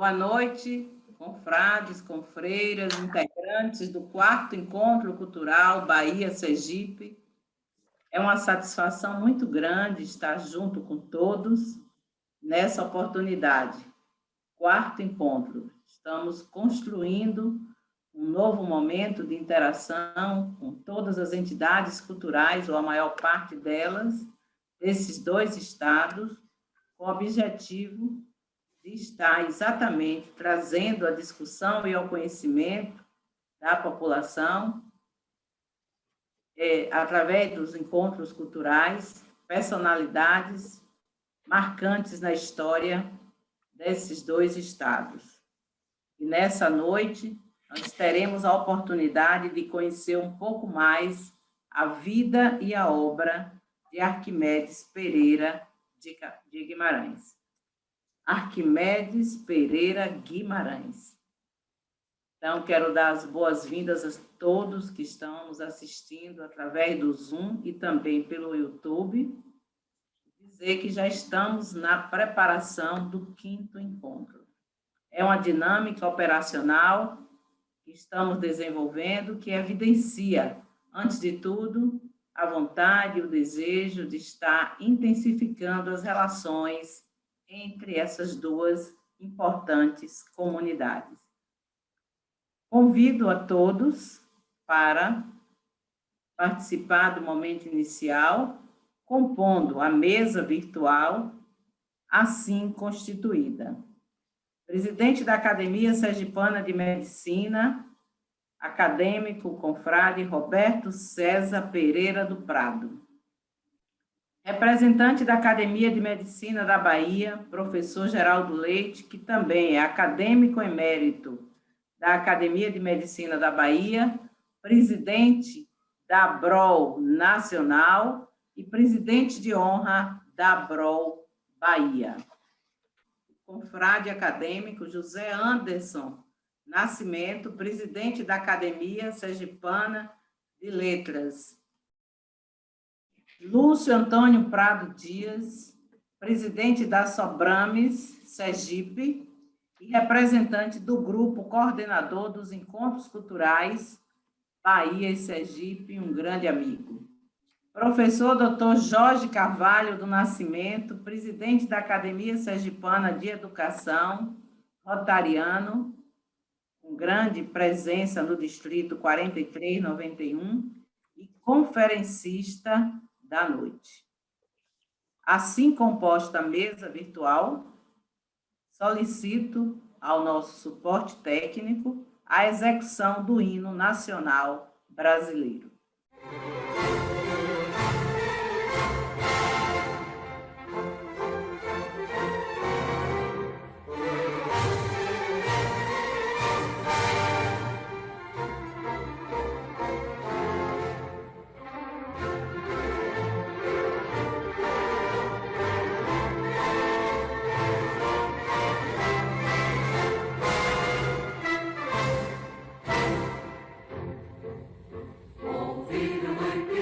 Boa noite, confrades, confreiras, integrantes do 4º Encontro Cultural Bahia-Sergipe. É uma satisfação muito grande estar junto com todos nessa oportunidade. 4º Encontro. Estamos construindo um novo momento de interação com todas as entidades culturais, ou a maior parte delas, desses 2 estados, com o objetivo de estar exatamente trazendo a discussão e ao conhecimento da população, através dos encontros culturais, personalidades marcantes na história desses 2 estados. E nessa noite, nós teremos a oportunidade de conhecer um pouco mais a vida e a obra de Arquimedes Pereira de Guimarães. Arquimedes Pereira Guimarães. Então, quero dar as boas-vindas a todos que estão nos assistindo através do Zoom e também pelo YouTube. Dizer que já estamos na preparação do 5º encontro. É uma dinâmica operacional que estamos desenvolvendo, que evidencia, antes de tudo, a vontade e o desejo de estar intensificando as relações entre essas 2 importantes comunidades. Convido a todos para participar do momento inicial, compondo a mesa virtual assim constituída. Presidente da Academia Sergipana de Medicina, acadêmico confrade Roberto César Pereira do Prado. Representante da Academia de Medicina da Bahia, professor Geraldo Leite, que também é acadêmico emérito da Academia de Medicina da Bahia, presidente da ABROL Nacional e presidente de honra da ABROL Bahia. Confrade acadêmico José Anderson Nascimento, presidente da Academia Sergipana de Letras. Lúcio Antônio Prado Dias, presidente da Sobrames Sergipe e representante do grupo coordenador dos Encontros Culturais Bahia e Sergipe, um grande amigo. Professor Dr. Jorge Carvalho do Nascimento, presidente da Academia Sergipana de Educação, rotariano, com grande presença no Distrito 4391 e conferencista da noite. Assim composta a mesa virtual, solicito ao nosso suporte técnico a execução do hino nacional brasileiro. Filho muito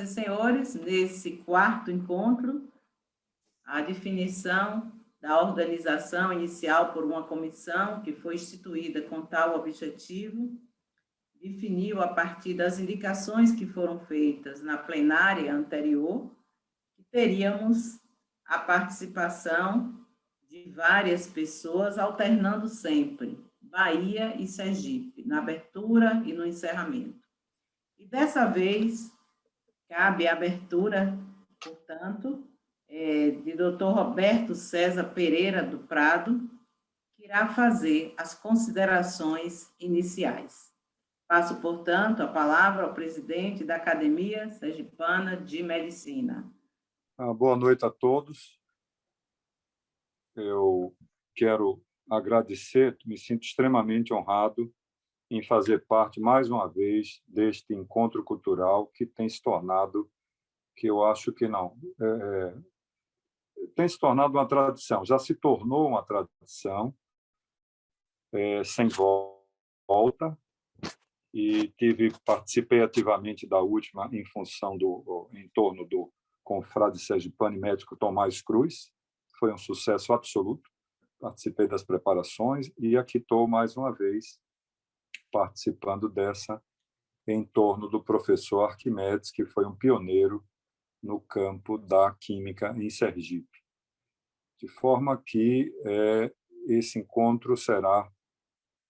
Senhoras e senhores, nesse quarto encontro, a definição da organização inicial por uma comissão que foi instituída com tal objetivo, definiu, a partir das indicações que foram feitas na plenária anterior, que teríamos a participação de várias pessoas, alternando sempre Bahia e Sergipe, na abertura e no encerramento. E dessa vez, cabe a abertura, portanto, de Dr. Roberto César Pereira do Prado, que irá fazer as considerações iniciais. Passo, portanto, a palavra ao presidente da Academia Sergipana de Medicina. Boa noite a todos. Eu quero agradecer, me sinto extremamente honrado em fazer parte, mais uma vez, deste encontro cultural que tem se tornado, que eu acho que não, tem se tornado uma tradição, já se tornou uma tradição sem volta, e participei ativamente da última em função em torno do confrade sergipano e médico Tomás Cruz. Foi um sucesso absoluto. Participei das preparações e aqui estou mais uma vez participando dessa em torno do professor Arquimedes, que foi um pioneiro no campo da química em Sergipe. De forma que esse encontro será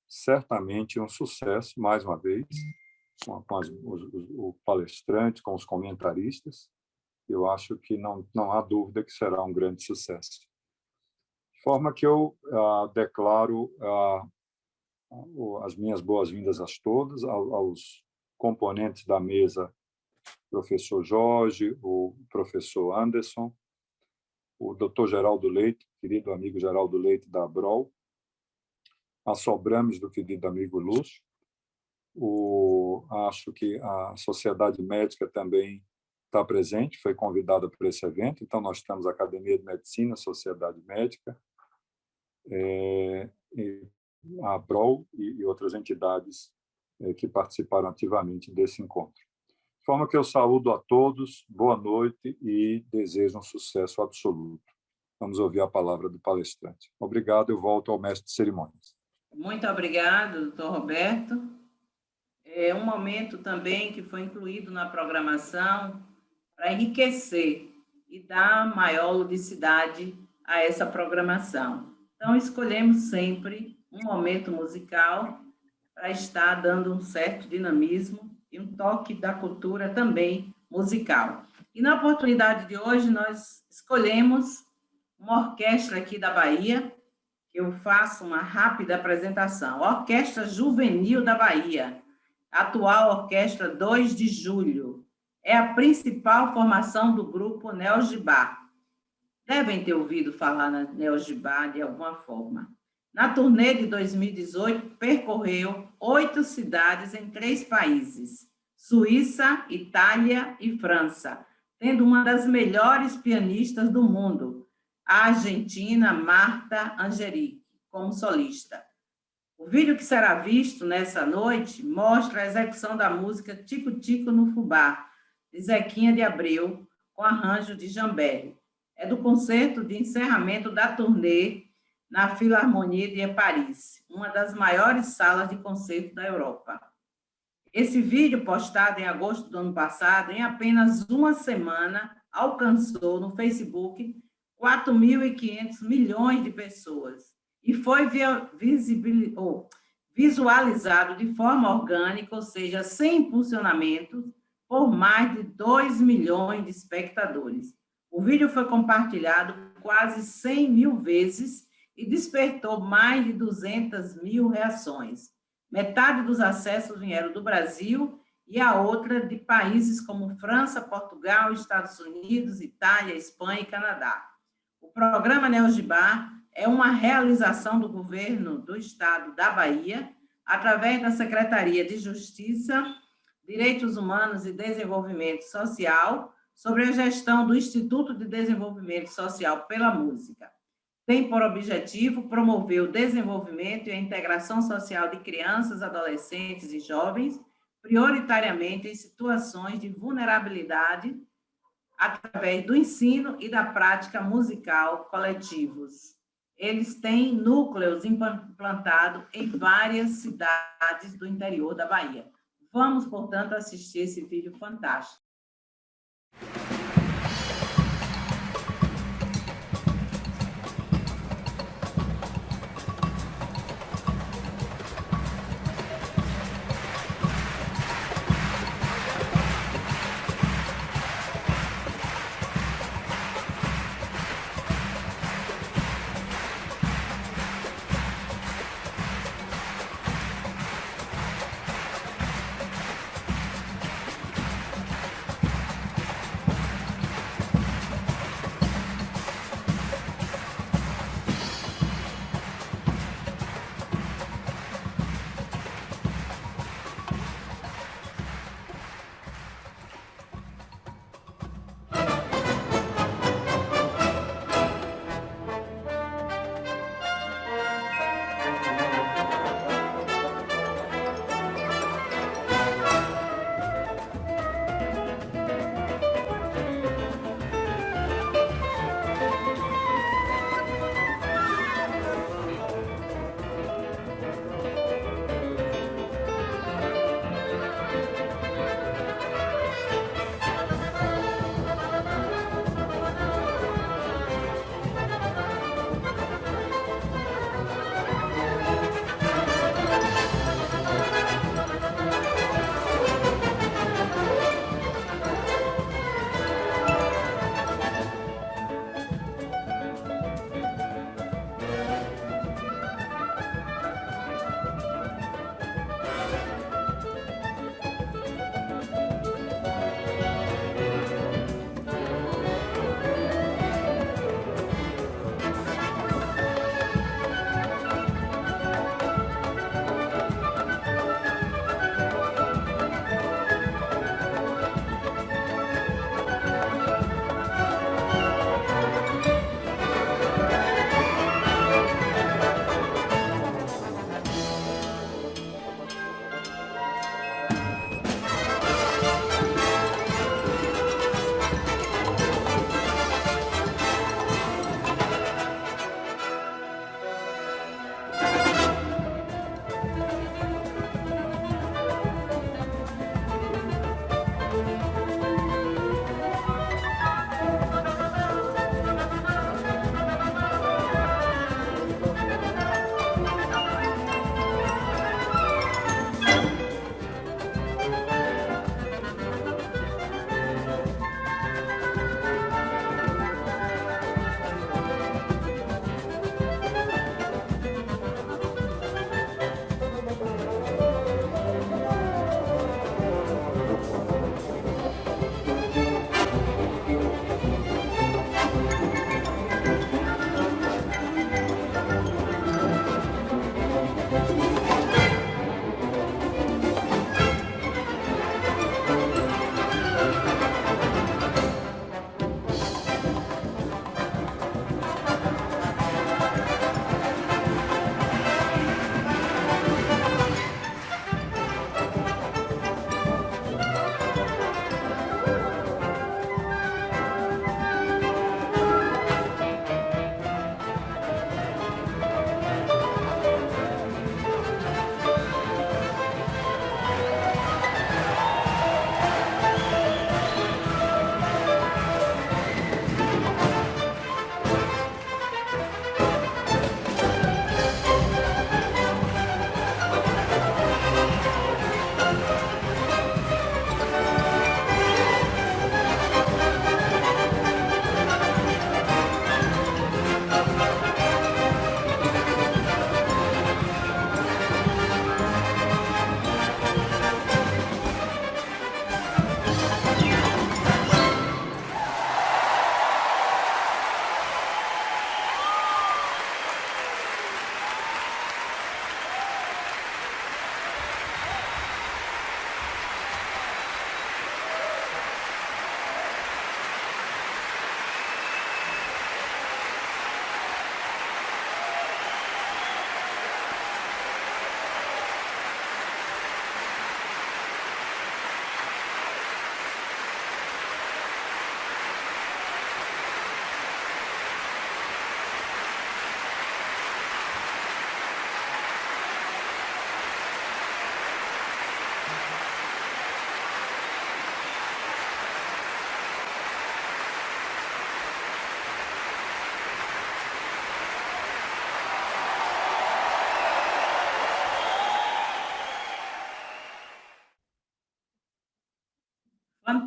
certamente um sucesso, mais uma vez, com o palestrante, com os comentaristas. Eu acho que não há dúvida que será um grande sucesso. De forma que eu declaro as minhas boas-vindas a todos, aos componentes da mesa, professor Jorge, o professor Anderson, o doutor Geraldo Leite, querido amigo Geraldo Leite da Abrol, a Sobrames, do querido amigo Lúcio. Acho que a Sociedade Médica também está presente, foi convidada para esse evento. Então, nós temos a Academia de Medicina, a Sociedade Médica, a ABROL e outras entidades que participaram ativamente desse encontro. De forma que eu saúdo a todos, boa noite e desejo um sucesso absoluto. Vamos ouvir a palavra do palestrante. Obrigado, eu volto ao mestre de cerimônias. Muito obrigado, doutor Roberto. É um momento também que foi incluído na programação para enriquecer e dar maior ludicidade a essa programação. Então, escolhemos sempre um momento musical para estar dando um certo dinamismo e um toque da cultura também musical. E na oportunidade de hoje, nós escolhemos uma orquestra aqui da Bahia. Eu faço uma rápida apresentação. Orquestra Juvenil da Bahia, atual Orquestra 2 de Julho. É a principal formação do grupo Neogibá. Devem ter ouvido falar na Neogibá de alguma forma. Na turnê de 2018, percorreu 8 cidades em 3 países, Suíça, Itália e França, tendo uma das melhores pianistas do mundo, a argentina Marta Angeric, como solista. O vídeo que será visto nessa noite mostra a execução da música Tico Tico no Fubá, de Zequinha de Abreu, com arranjo de Jambé. É do concerto de encerramento da turnê na Philharmonie de Paris, uma das maiores salas de concerto da Europa. Esse vídeo, postado em agosto do ano passado, em apenas uma semana, alcançou no Facebook 4.500 milhões de pessoas e foi visualizado de forma orgânica, ou seja, sem impulsionamento, por mais de 2 milhões de espectadores. O vídeo foi compartilhado quase 100 mil vezes e despertou mais de 200 mil reações. Metade dos acessos vieram do Brasil e a outra de países como França, Portugal, Estados Unidos, Itália, Espanha e Canadá. O programa Neogibá é uma realização do governo do estado da Bahia, através da Secretaria de Justiça, Direitos Humanos e Desenvolvimento Social, sobre a gestão do Instituto de Desenvolvimento Social pela Música. Tem por objetivo promover o desenvolvimento e a integração social de crianças, adolescentes e jovens, prioritariamente em situações de vulnerabilidade, através do ensino e da prática musical coletivos. Eles têm núcleos implantados em várias cidades do interior da Bahia. Vamos, portanto, assistir esse vídeo fantástico.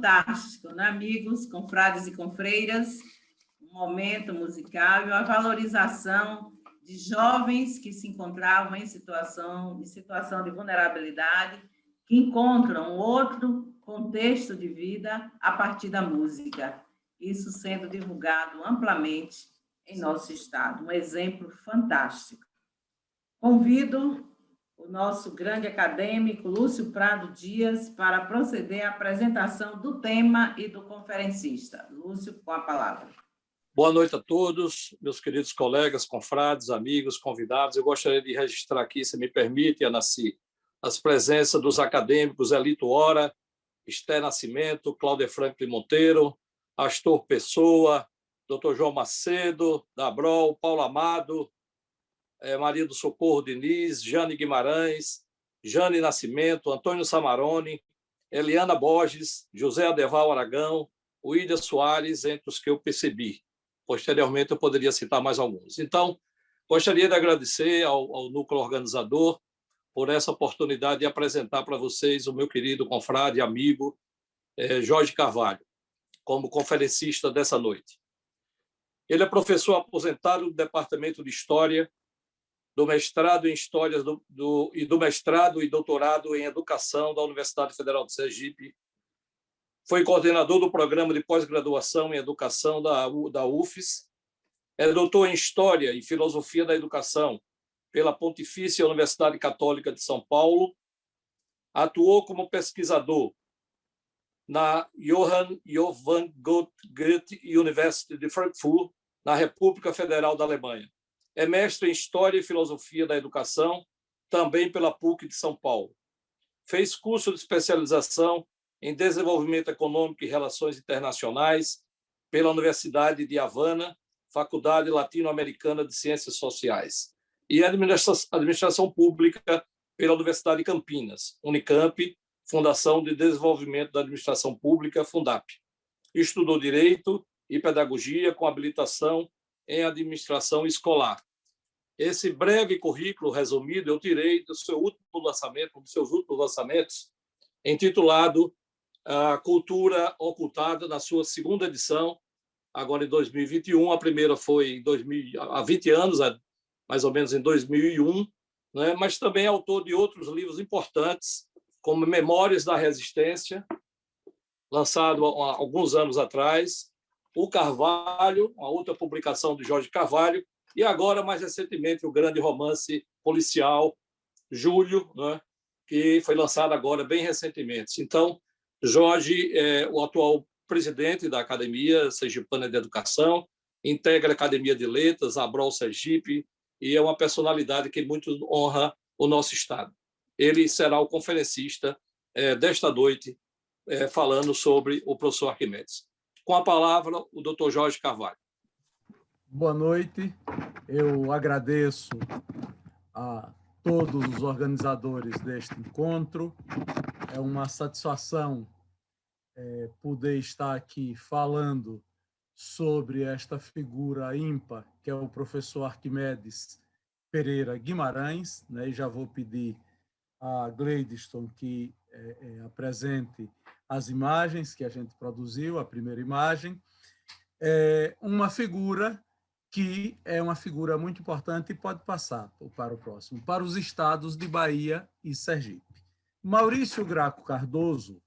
fantástico, né, amigos, confrades e confreiras? Um momento musical e uma valorização de jovens que se encontravam em situação de vulnerabilidade, que encontram outro contexto de vida a partir da música. Isso sendo divulgado amplamente em nosso estado. Um exemplo fantástico. Convido o nosso grande acadêmico, Lúcio Prado Dias, para proceder à apresentação do tema e do conferencista. Lúcio, com a palavra. Boa noite a todos, meus queridos colegas, confrades, amigos, convidados. Eu gostaria de registrar aqui, se me permite, Anaci, as presenças dos acadêmicos Elito Hora, Esté Nascimento, Cláudia Franklin Monteiro, Astor Pessoa, Dr. João Macedo, Dabrol, Paulo Amado, Maria do Socorro Diniz, Jane Guimarães, Jane Nascimento, Antônio Samarone, Eliana Borges, José Adeval Aragão, William Soares, entre os que eu percebi. Posteriormente, eu poderia citar mais alguns. Então, gostaria de agradecer ao núcleo organizador por essa oportunidade de apresentar para vocês o meu querido confrade e amigo Jorge Carvalho, como conferencista dessa noite. Ele é professor aposentado do Departamento de História, do mestrado em História e do mestrado e doutorado em Educação da Universidade Federal de Sergipe. Foi coordenador do programa de pós-graduação em Educação da UFES. É doutor em História e Filosofia da Educação pela Pontifícia Universidade Católica de São Paulo. Atuou como pesquisador na Johann Goethe University de Frankfurt, na República Federal da Alemanha. É mestre em História e Filosofia da Educação, também pela PUC de São Paulo. Fez curso de especialização em Desenvolvimento Econômico e Relações Internacionais pela Universidade de Havana, Faculdade Latino-Americana de Ciências Sociais, e Administração Pública pela Universidade de Campinas, Unicamp, Fundação de Desenvolvimento da Administração Pública, Fundap. Estudou Direito e Pedagogia com habilitação em Administração Escolar. Esse breve currículo resumido eu tirei do seu último lançamento, um dos seus últimos lançamentos, intitulado A Cultura Ocultada, na sua segunda edição, agora em 2021. A primeira foi há 20 anos, mais ou menos em 2001, né? Mas também é autor de outros livros importantes, como Memórias da Resistência, lançado há alguns anos atrás, O Carvalho, uma outra publicação de Jorge Carvalho, e agora, mais recentemente, o grande romance policial, Júlio, né? Que foi lançado agora bem recentemente. Então, Jorge é o atual presidente da Academia Sergipana de Educação, integra a Academia de Letras, a Abrol Sergipe, e é uma personalidade que muito honra o nosso Estado. Ele será o conferencista desta noite, falando sobre o professor Arquimedes. Com a palavra, o Dr. Jorge Carvalho. Boa noite. Eu agradeço a todos os organizadores deste encontro. É uma satisfação poder estar aqui falando sobre esta figura ímpar, que é o professor Arquimedes Pereira Guimarães, né? E já vou pedir a Gleidson que apresente as imagens que a gente produziu, a primeira imagem. Uma figura que é uma figura muito importante e pode passar para o próximo, para os estados de Bahia e Sergipe. Maurício Graco Cardoso,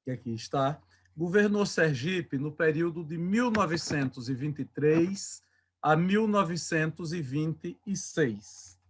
que aqui está, governou Sergipe no período de 1923 a 1926.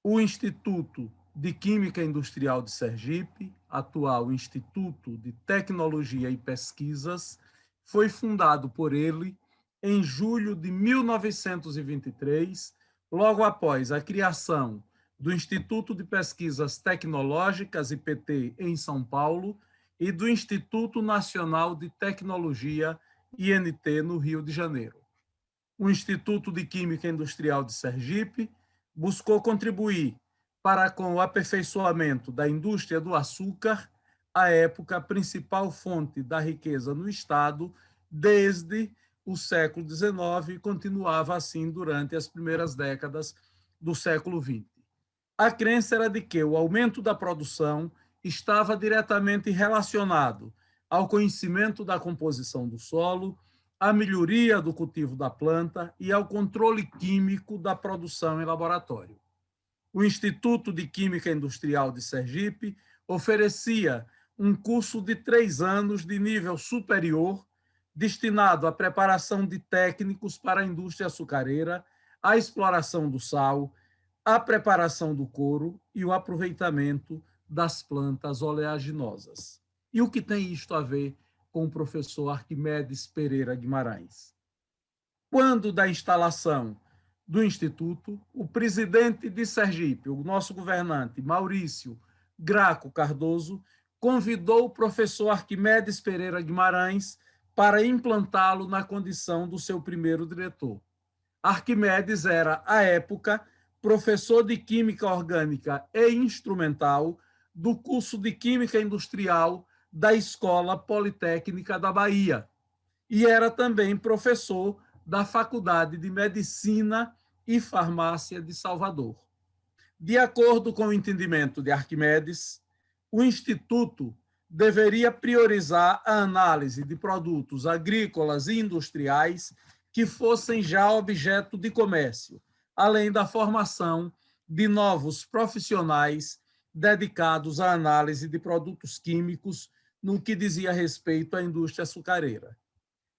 O Instituto de Química Industrial de Sergipe, atual Instituto de Tecnologia e Pesquisas, foi fundado por ele em julho de 1923, logo após a criação do Instituto de Pesquisas Tecnológicas, IPT, em São Paulo, e do Instituto Nacional de Tecnologia, INT, no Rio de Janeiro. O Instituto de Química Industrial de Sergipe buscou contribuir para com o aperfeiçoamento da indústria do açúcar, à época principal fonte da riqueza no Estado, desde o século XIX, e continuava assim durante as primeiras décadas do século XX. A crença era de que o aumento da produção estava diretamente relacionado ao conhecimento da composição do solo, à melhoria do cultivo da planta e ao controle químico da produção em laboratório. O Instituto de Química Industrial de Sergipe oferecia um curso de 3 anos de nível superior, destinado à preparação de técnicos para a indústria açucareira, a exploração do sal, a preparação do couro e o aproveitamento das plantas oleaginosas. E o que tem isto a ver com o professor Arquimedes Pereira Guimarães? Quando da instalação do Instituto, o presidente de Sergipe, o nosso governante, Maurício Graco Cardoso, convidou o professor Arquimedes Pereira Guimarães para implantá-lo na condição do seu primeiro diretor. Arquimedes era, à época, professor de Química Orgânica e Instrumental do curso de Química Industrial da Escola Politécnica da Bahia e era também professor da Faculdade de Medicina e Farmácia de Salvador. De acordo com o entendimento de Arquimedes, o Instituto deveria priorizar a análise de produtos agrícolas e industriais que fossem já objeto de comércio, além da formação de novos profissionais dedicados à análise de produtos químicos no que dizia respeito à indústria açucareira.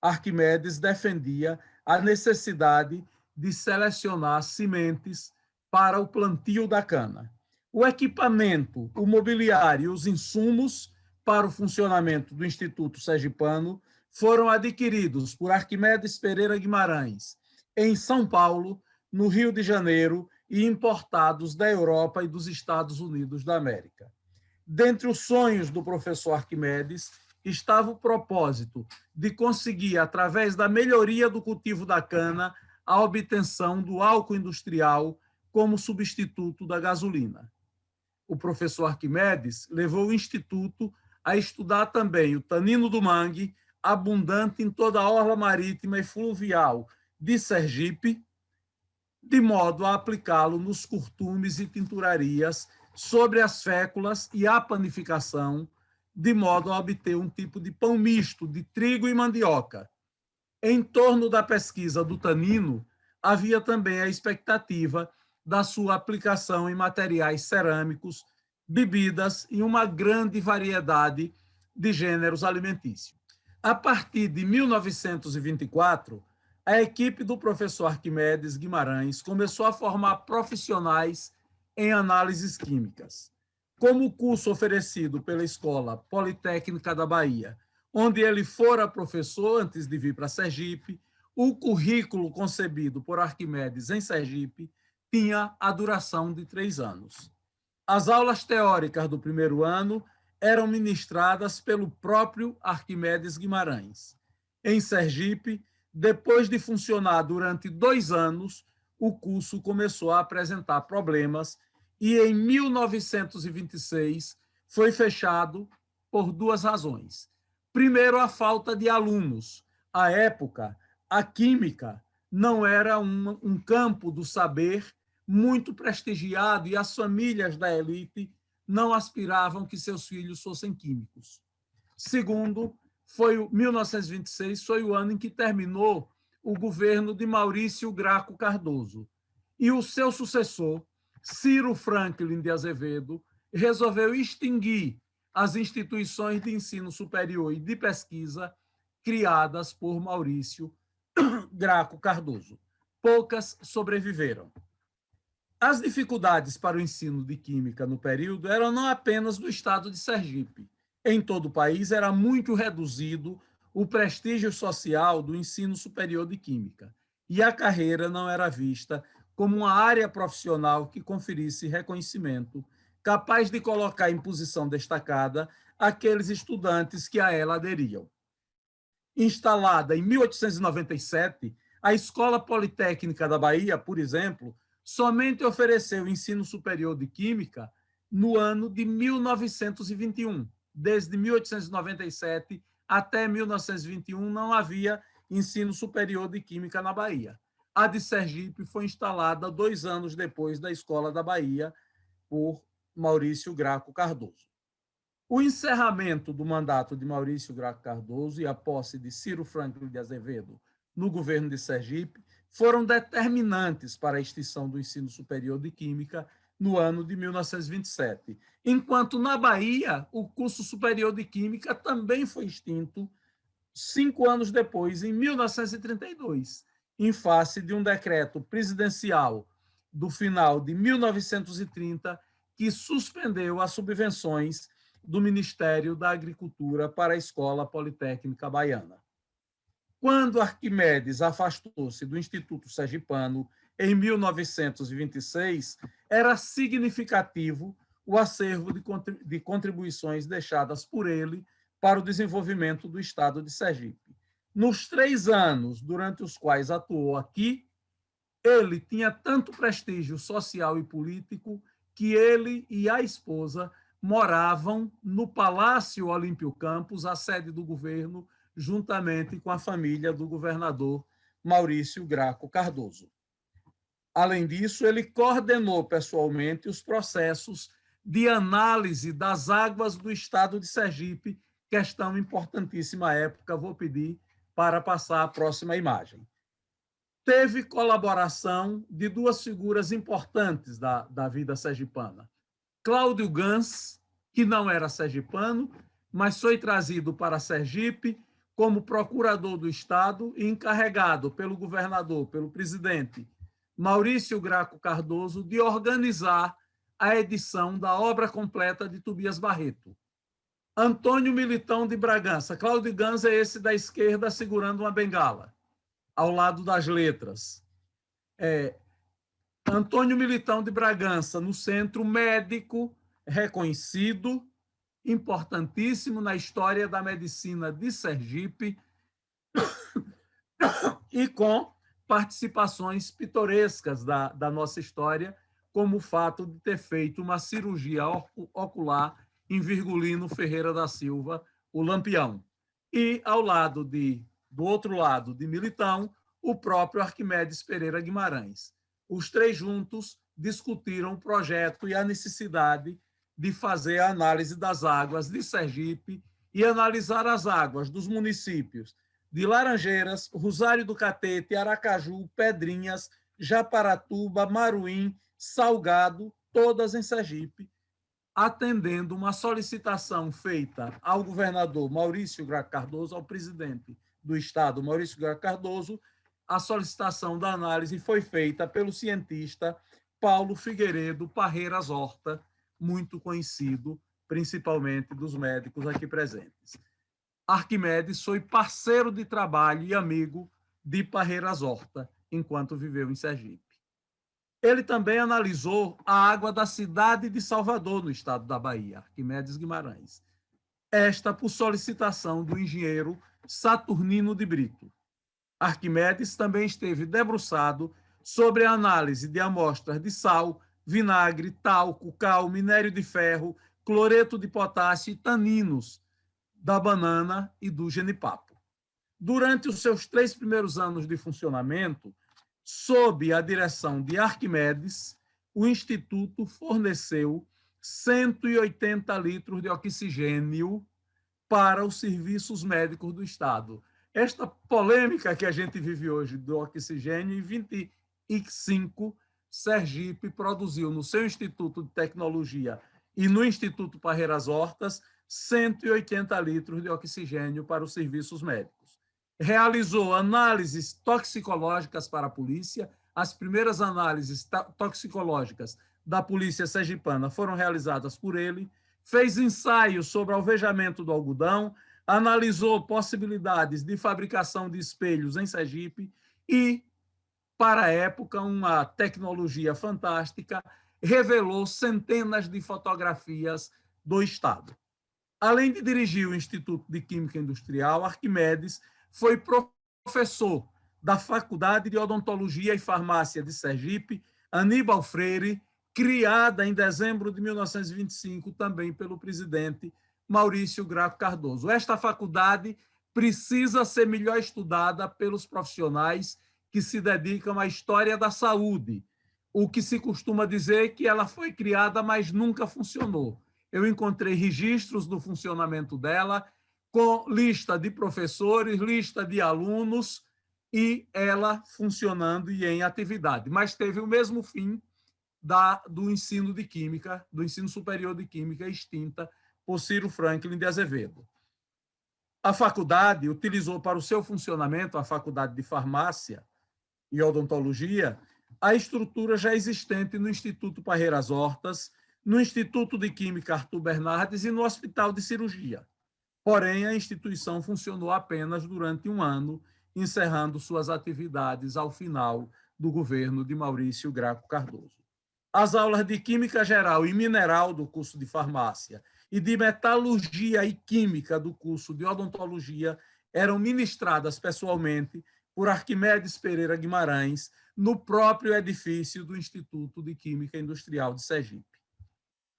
Arquimedes defendia a necessidade de selecionar sementes para o plantio da cana. O equipamento, o mobiliário e os insumos para o funcionamento do Instituto Sergipano foram adquiridos por Arquimedes Pereira Guimarães em São Paulo, no Rio de Janeiro, e importados da Europa e dos Estados Unidos da América. Dentre os sonhos do professor Arquimedes estava o propósito de conseguir, através da melhoria do cultivo da cana, a obtenção do álcool industrial como substituto da gasolina. O professor Arquimedes levou o Instituto a estudar também o tanino do mangue, abundante em toda a orla marítima e fluvial de Sergipe, de modo a aplicá-lo nos curtumes e tinturarias sobre as féculas e a panificação, de modo a obter um tipo de pão misto de trigo e mandioca. Em torno da pesquisa do tanino, havia também a expectativa da sua aplicação em materiais cerâmicos, bebidas e uma grande variedade de gêneros alimentícios. A partir de 1924, a equipe do professor Arquimedes Guimarães começou a formar profissionais em análises químicas. Como o curso oferecido pela Escola Politécnica da Bahia, onde ele fora professor antes de vir para Sergipe, o currículo concebido por Arquimedes em Sergipe tinha a duração de 3 anos. As aulas teóricas do primeiro ano eram ministradas pelo próprio Arquimedes Guimarães. Em Sergipe, depois de funcionar durante 2 anos, o curso começou a apresentar problemas e, em 1926, foi fechado por 2 razões. Primeiro, a falta de alunos. À época, a química não era um campo do saber muito prestigiado e as famílias da elite não aspiravam que seus filhos fossem químicos. Segundo, 1926 foi o ano em que terminou o governo de Maurício Graco Cardoso. E o seu sucessor, Ciro Franklin de Azevedo, resolveu extinguir as instituições de ensino superior e de pesquisa criadas por Maurício Graco Cardoso. Poucas sobreviveram. As dificuldades para o ensino de química no período eram não apenas do estado de Sergipe. Em todo o país era muito reduzido o prestígio social do ensino superior de química, e a carreira não era vista como uma área profissional que conferisse reconhecimento, capaz de colocar em posição destacada aqueles estudantes que a ela aderiam. Instalada em 1897, a Escola Politécnica da Bahia, por exemplo, somente ofereceu ensino superior de química no ano de 1921. Desde 1897 até 1921 não havia ensino superior de química na Bahia. A de Sergipe foi instalada 2 anos depois da Escola da Bahia por Maurício Graco Cardoso. O encerramento do mandato de Maurício Graco Cardoso e a posse de Ciro Franklin de Azevedo no governo de Sergipe foram determinantes para a extinção do ensino superior de Química no ano de 1927, enquanto na Bahia o curso superior de Química também foi extinto 5 anos depois, em 1932, em face de um decreto presidencial do final de 1930 que suspendeu as subvenções do Ministério da Agricultura para a Escola Politécnica Baiana. Quando Arquimedes afastou-se do Instituto Sergipano em 1926, era significativo o acervo de contribuições deixadas por ele para o desenvolvimento do Estado de Sergipe. Nos 3 anos durante os quais atuou aqui, ele tinha tanto prestígio social e político que ele e a esposa moravam no Palácio Olímpio Campos, a sede do governo, juntamente com a família do governador Maurício Graco Cardoso. Além disso, ele coordenou pessoalmente os processos de análise das águas do estado de Sergipe, questão importantíssima à época, vou pedir para passar a próxima imagem. Teve colaboração de 2 figuras importantes da vida sergipana. Cláudio Gans, que não era sergipano, mas foi trazido para Sergipe como procurador do Estado e encarregado pelo governador, pelo presidente Maurício Graco Cardoso, de organizar a edição da obra completa de Tobias Barreto. Antônio Militão de Bragança. Cláudio Gans é esse da esquerda segurando uma bengala, ao lado das letras. Antônio Militão de Bragança, no centro, médico reconhecido, importantíssimo na história da medicina de Sergipe e com participações pitorescas da nossa história, como o fato de ter feito uma cirurgia ocular em Virgulino Ferreira da Silva, o Lampião. E do outro lado de Militão, o próprio Arquimedes Pereira Guimarães. Os 3 juntos discutiram o projeto e a necessidade de fazer a análise das águas de Sergipe e analisar as águas dos municípios de Laranjeiras, Rosário do Catete, Aracaju, Pedrinhas, Japaratuba, Maruim, Salgado, todas em Sergipe, atendendo uma solicitação feita ao governador Maurício Graco Cardoso, ao presidente do Estado, Maurício Graco Cardoso. A solicitação da análise foi feita pelo cientista Paulo Figueiredo Parreiras Horta, muito conhecido, principalmente dos médicos aqui presentes. Arquimedes foi parceiro de trabalho e amigo de Parreiras Horta, enquanto viveu em Sergipe. Ele também analisou a água da cidade de Salvador, no estado da Bahia, Arquimedes Guimarães. Esta por solicitação do engenheiro Saturnino de Brito. Arquimedes também esteve debruçado sobre a análise de amostras de sal, vinagre, talco, cal, minério de ferro, cloreto de potássio e taninos da banana e do genipapo. Durante os seus 3 primeiros anos de funcionamento, sob a direção de Arquimedes, o Instituto forneceu 180 litros de oxigênio para os serviços médicos do Estado. Esta polêmica que a gente vive hoje do oxigênio, em 25, Sergipe produziu no seu Instituto de Tecnologia e no Instituto Parreiras Hortas 180 litros de oxigênio para os serviços médicos. Realizou análises toxicológicas para a polícia. As primeiras análises toxicológicas da polícia sergipana foram realizadas por ele. Fez ensaios sobre alvejamento do algodão, analisou possibilidades de fabricação de espelhos em Sergipe e, para a época, uma tecnologia fantástica, revelou centenas de fotografias do Estado. Além de dirigir o Instituto de Química Industrial, Arquimedes foi professor da Faculdade de Odontologia e Farmácia de Sergipe, Aníbal Freire, criada em dezembro de 1925, também pelo presidente Maurício Graco Cardoso. Esta faculdade precisa ser melhor estudada pelos profissionais que se dedicam à história da saúde. O que se costuma dizer que ela foi criada, mas nunca funcionou. eu encontrei registros do funcionamento dela, com lista de professores, lista de alunos, e ela funcionando e em atividade. Mas teve o mesmo fim do ensino de Química, do ensino superior de Química, extinta por Ciro Franklin de Azevedo. A faculdade utilizou para o seu funcionamento, a Faculdade de Farmácia e Odontologia, a estrutura já existente no Instituto Parreiras Hortas, no Instituto de Química Arthur Bernardes e no Hospital de Cirurgia. Porém, a instituição funcionou apenas durante um ano, encerrando suas atividades ao final do governo de Maurício Graco Cardoso. As aulas de Química Geral e Mineral do curso de Farmácia e de Metalurgia e Química do curso de Odontologia eram ministradas pessoalmente por Arquimedes Pereira Guimarães no próprio edifício do Instituto de Química Industrial de Sergipe.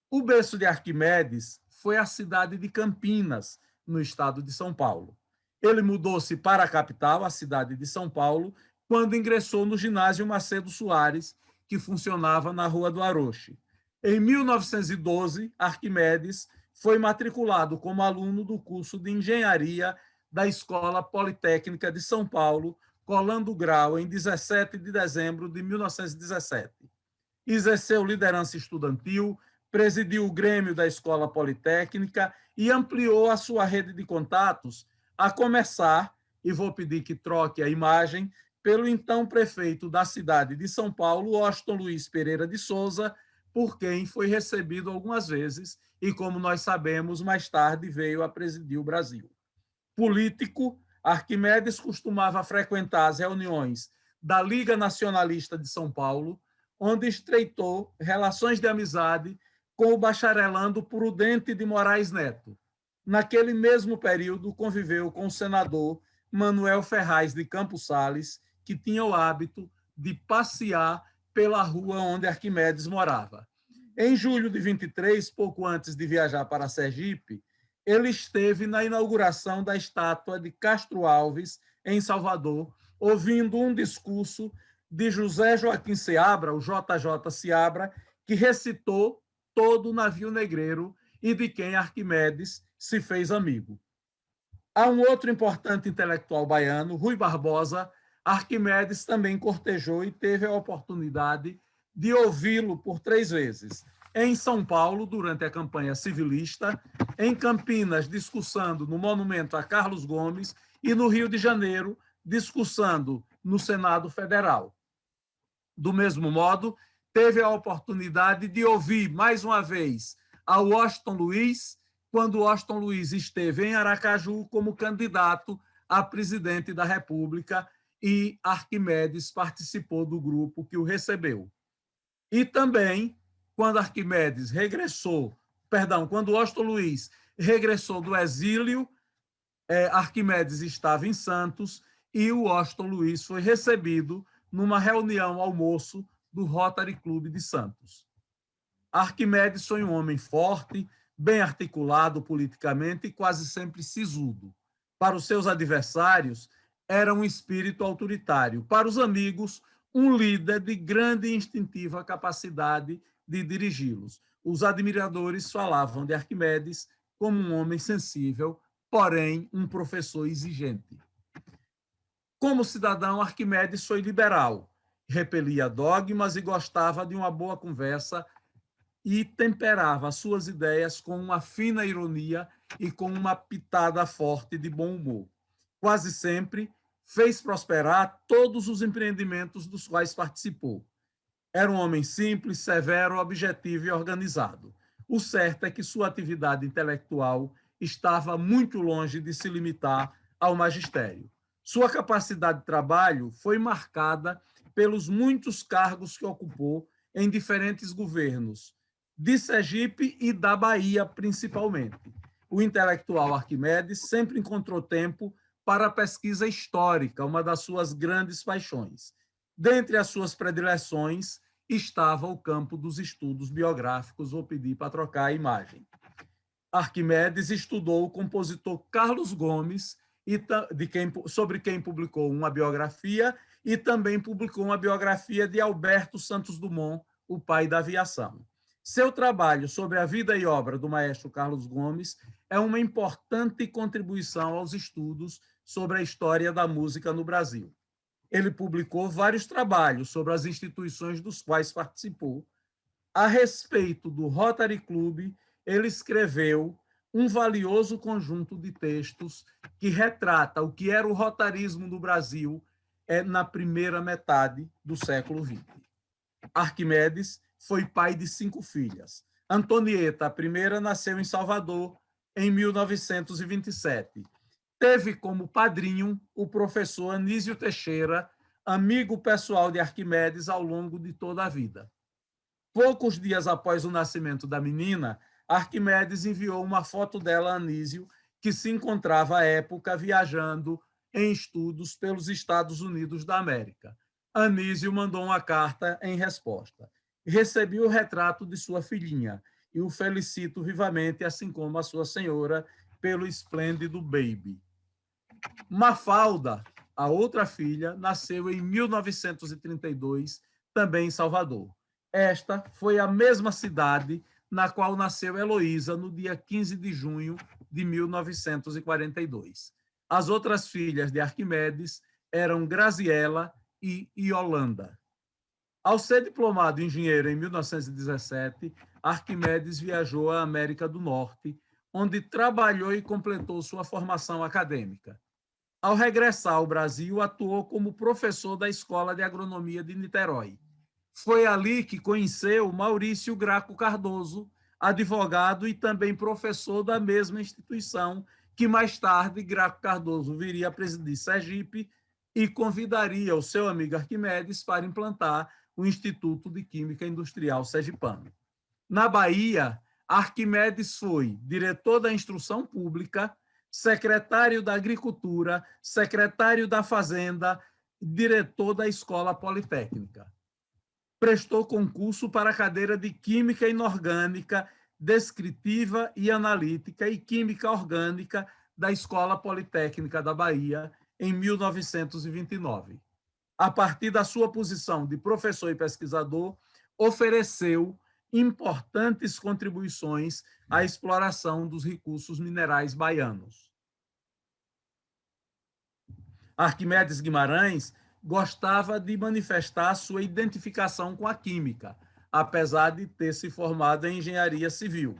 O berço de Arquimedes foi a cidade de Campinas, no estado de São Paulo. Ele mudou-se para a capital, a cidade de São Paulo, quando ingressou no ginásio Macedo Soares, que funcionava na Rua do Aroche. Em 1912, Arquimedes foi matriculado como aluno do curso de Engenharia da Escola Politécnica de São Paulo, colando grau em 17 de dezembro de 1917. Exerceu liderança estudantil, presidiu o Grêmio da Escola Politécnica e ampliou a sua rede de contatos, a começar, e vou pedir que troque a imagem, pelo então prefeito da cidade de São Paulo, Washington Luiz Pereira de Souza, por quem foi recebido algumas vezes e, como nós sabemos, mais tarde veio a presidir o Brasil. Político, Arquimedes costumava frequentar as reuniões da Liga Nacionalista de São Paulo, onde estreitou relações de amizade com o bacharelando Prudente de Moraes Neto. Naquele mesmo período, conviveu com o senador Manuel Ferraz de Campos Sales, que tinha o hábito de passear pela rua onde Arquimedes morava. Em julho de 23, pouco antes de viajar para Sergipe, ele esteve na inauguração da estátua de Castro Alves, em Salvador, ouvindo um discurso de José Joaquim Seabra, o JJ Seabra, que recitou todo o navio negreiro e de quem Arquimedes se fez amigo. Há um outro importante intelectual baiano, Rui Barbosa. Arquimedes também cortejou e teve a oportunidade de ouvi-lo por 3 vezes. Em São Paulo, durante a campanha civilista, em Campinas, discursando no monumento a Carlos Gomes, e no Rio de Janeiro, discursando no Senado Federal. Do mesmo modo, teve a oportunidade de ouvir, mais uma vez, a Washington Luiz, quando Washington Luiz esteve em Aracaju como candidato a presidente da República, e Arquimedes participou do grupo que o recebeu. E também, quando quando Washington Luiz regressou do exílio, Arquimedes estava em Santos e o Washington Luiz foi recebido numa reunião almoço do Rotary Club de Santos. Arquimedes foi um homem forte, bem articulado politicamente e quase sempre sisudo. Para os seus adversários, era um espírito autoritário. Para os amigos, um líder de grande e instintiva capacidade de dirigi-los. Os admiradores falavam de Arquimedes como um homem sensível, porém um professor exigente. Como cidadão, Arquimedes foi liberal, repelia dogmas e gostava de uma boa conversa e temperava suas ideias com uma fina ironia e com uma pitada forte de bom humor. Quase sempre fez prosperar todos os empreendimentos dos quais participou. Era um homem simples, severo, objetivo e organizado. O certo é que sua atividade intelectual estava muito longe de se limitar ao magistério. Sua capacidade de trabalho foi marcada pelos muitos cargos que ocupou em diferentes governos, de Sergipe e da Bahia, principalmente. O intelectual Arquimedes sempre encontrou tempo para a pesquisa histórica, uma das suas grandes paixões. Dentre as suas predileções estava o campo dos estudos biográficos. Vou pedir para trocar a imagem. Arquimedes estudou o compositor Carlos Gomes, sobre quem publicou uma biografia, e também publicou uma biografia de Alberto Santos Dumont, o pai da aviação. Seu trabalho sobre a vida e obra do maestro Carlos Gomes é uma importante contribuição aos estudos sobre a história da música no Brasil. Ele publicou vários trabalhos sobre as instituições dos quais participou. A respeito do Rotary Club, ele escreveu um valioso conjunto de textos que retrata o que era o rotarismo no Brasil na primeira metade do século XX. Arquimedes foi pai de 5 filhas. Antonieta, a primeira, nasceu em Salvador em 1927. Teve como padrinho o professor Anísio Teixeira, amigo pessoal de Arquimedes ao longo de toda a vida. Poucos dias após o nascimento da menina, Arquimedes enviou uma foto dela a Anísio, que se encontrava à época viajando em estudos pelos Estados Unidos da América. Anísio mandou uma carta em resposta. Recebi o retrato de sua filhinha e o felicito vivamente, assim como a sua senhora, pelo esplêndido baby. Mafalda, a outra filha, nasceu em 1932, também em Salvador. Esta foi a mesma cidade na qual nasceu Heloísa, no dia 15 de junho de 1942. As outras filhas de Arquimedes eram Graziela e Yolanda. Ao ser diplomado engenheiro em 1917, Arquimedes viajou à América do Norte, onde trabalhou e completou sua formação acadêmica. Ao regressar ao Brasil, atuou como professor da Escola de Agronomia de Niterói. Foi ali que conheceu Maurício Graco Cardoso, advogado e também professor da mesma instituição, que mais tarde Graco Cardoso viria a presidir Sergipe e convidaria o seu amigo Arquimedes para implantar o Instituto de Química Industrial Sergipano. Na Bahia, Arquimedes foi diretor da Instrução Pública, secretário da Agricultura, secretário da Fazenda, diretor da Escola Politécnica. Prestou concurso para a cadeira de Química Inorgânica, Descritiva e Analítica e Química Orgânica da Escola Politécnica da Bahia, em 1929. A partir da sua posição de professor e pesquisador, ofereceu importantes contribuições à exploração dos recursos minerais baianos. Arquimedes Guimarães gostava de manifestar sua identificação com a química, apesar de ter se formado em engenharia civil.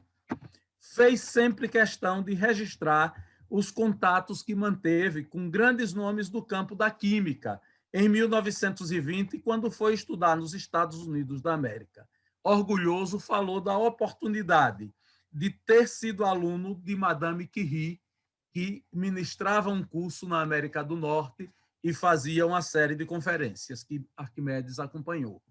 Fez sempre questão de registrar os contatos que manteve com grandes nomes do campo da química, em 1920, quando foi estudar nos Estados Unidos da América. Orgulhoso, falou da oportunidade de ter sido aluno de Madame Curie, que ministrava um curso na América do Norte e fazia uma série de conferências que Arquimedes acompanhou.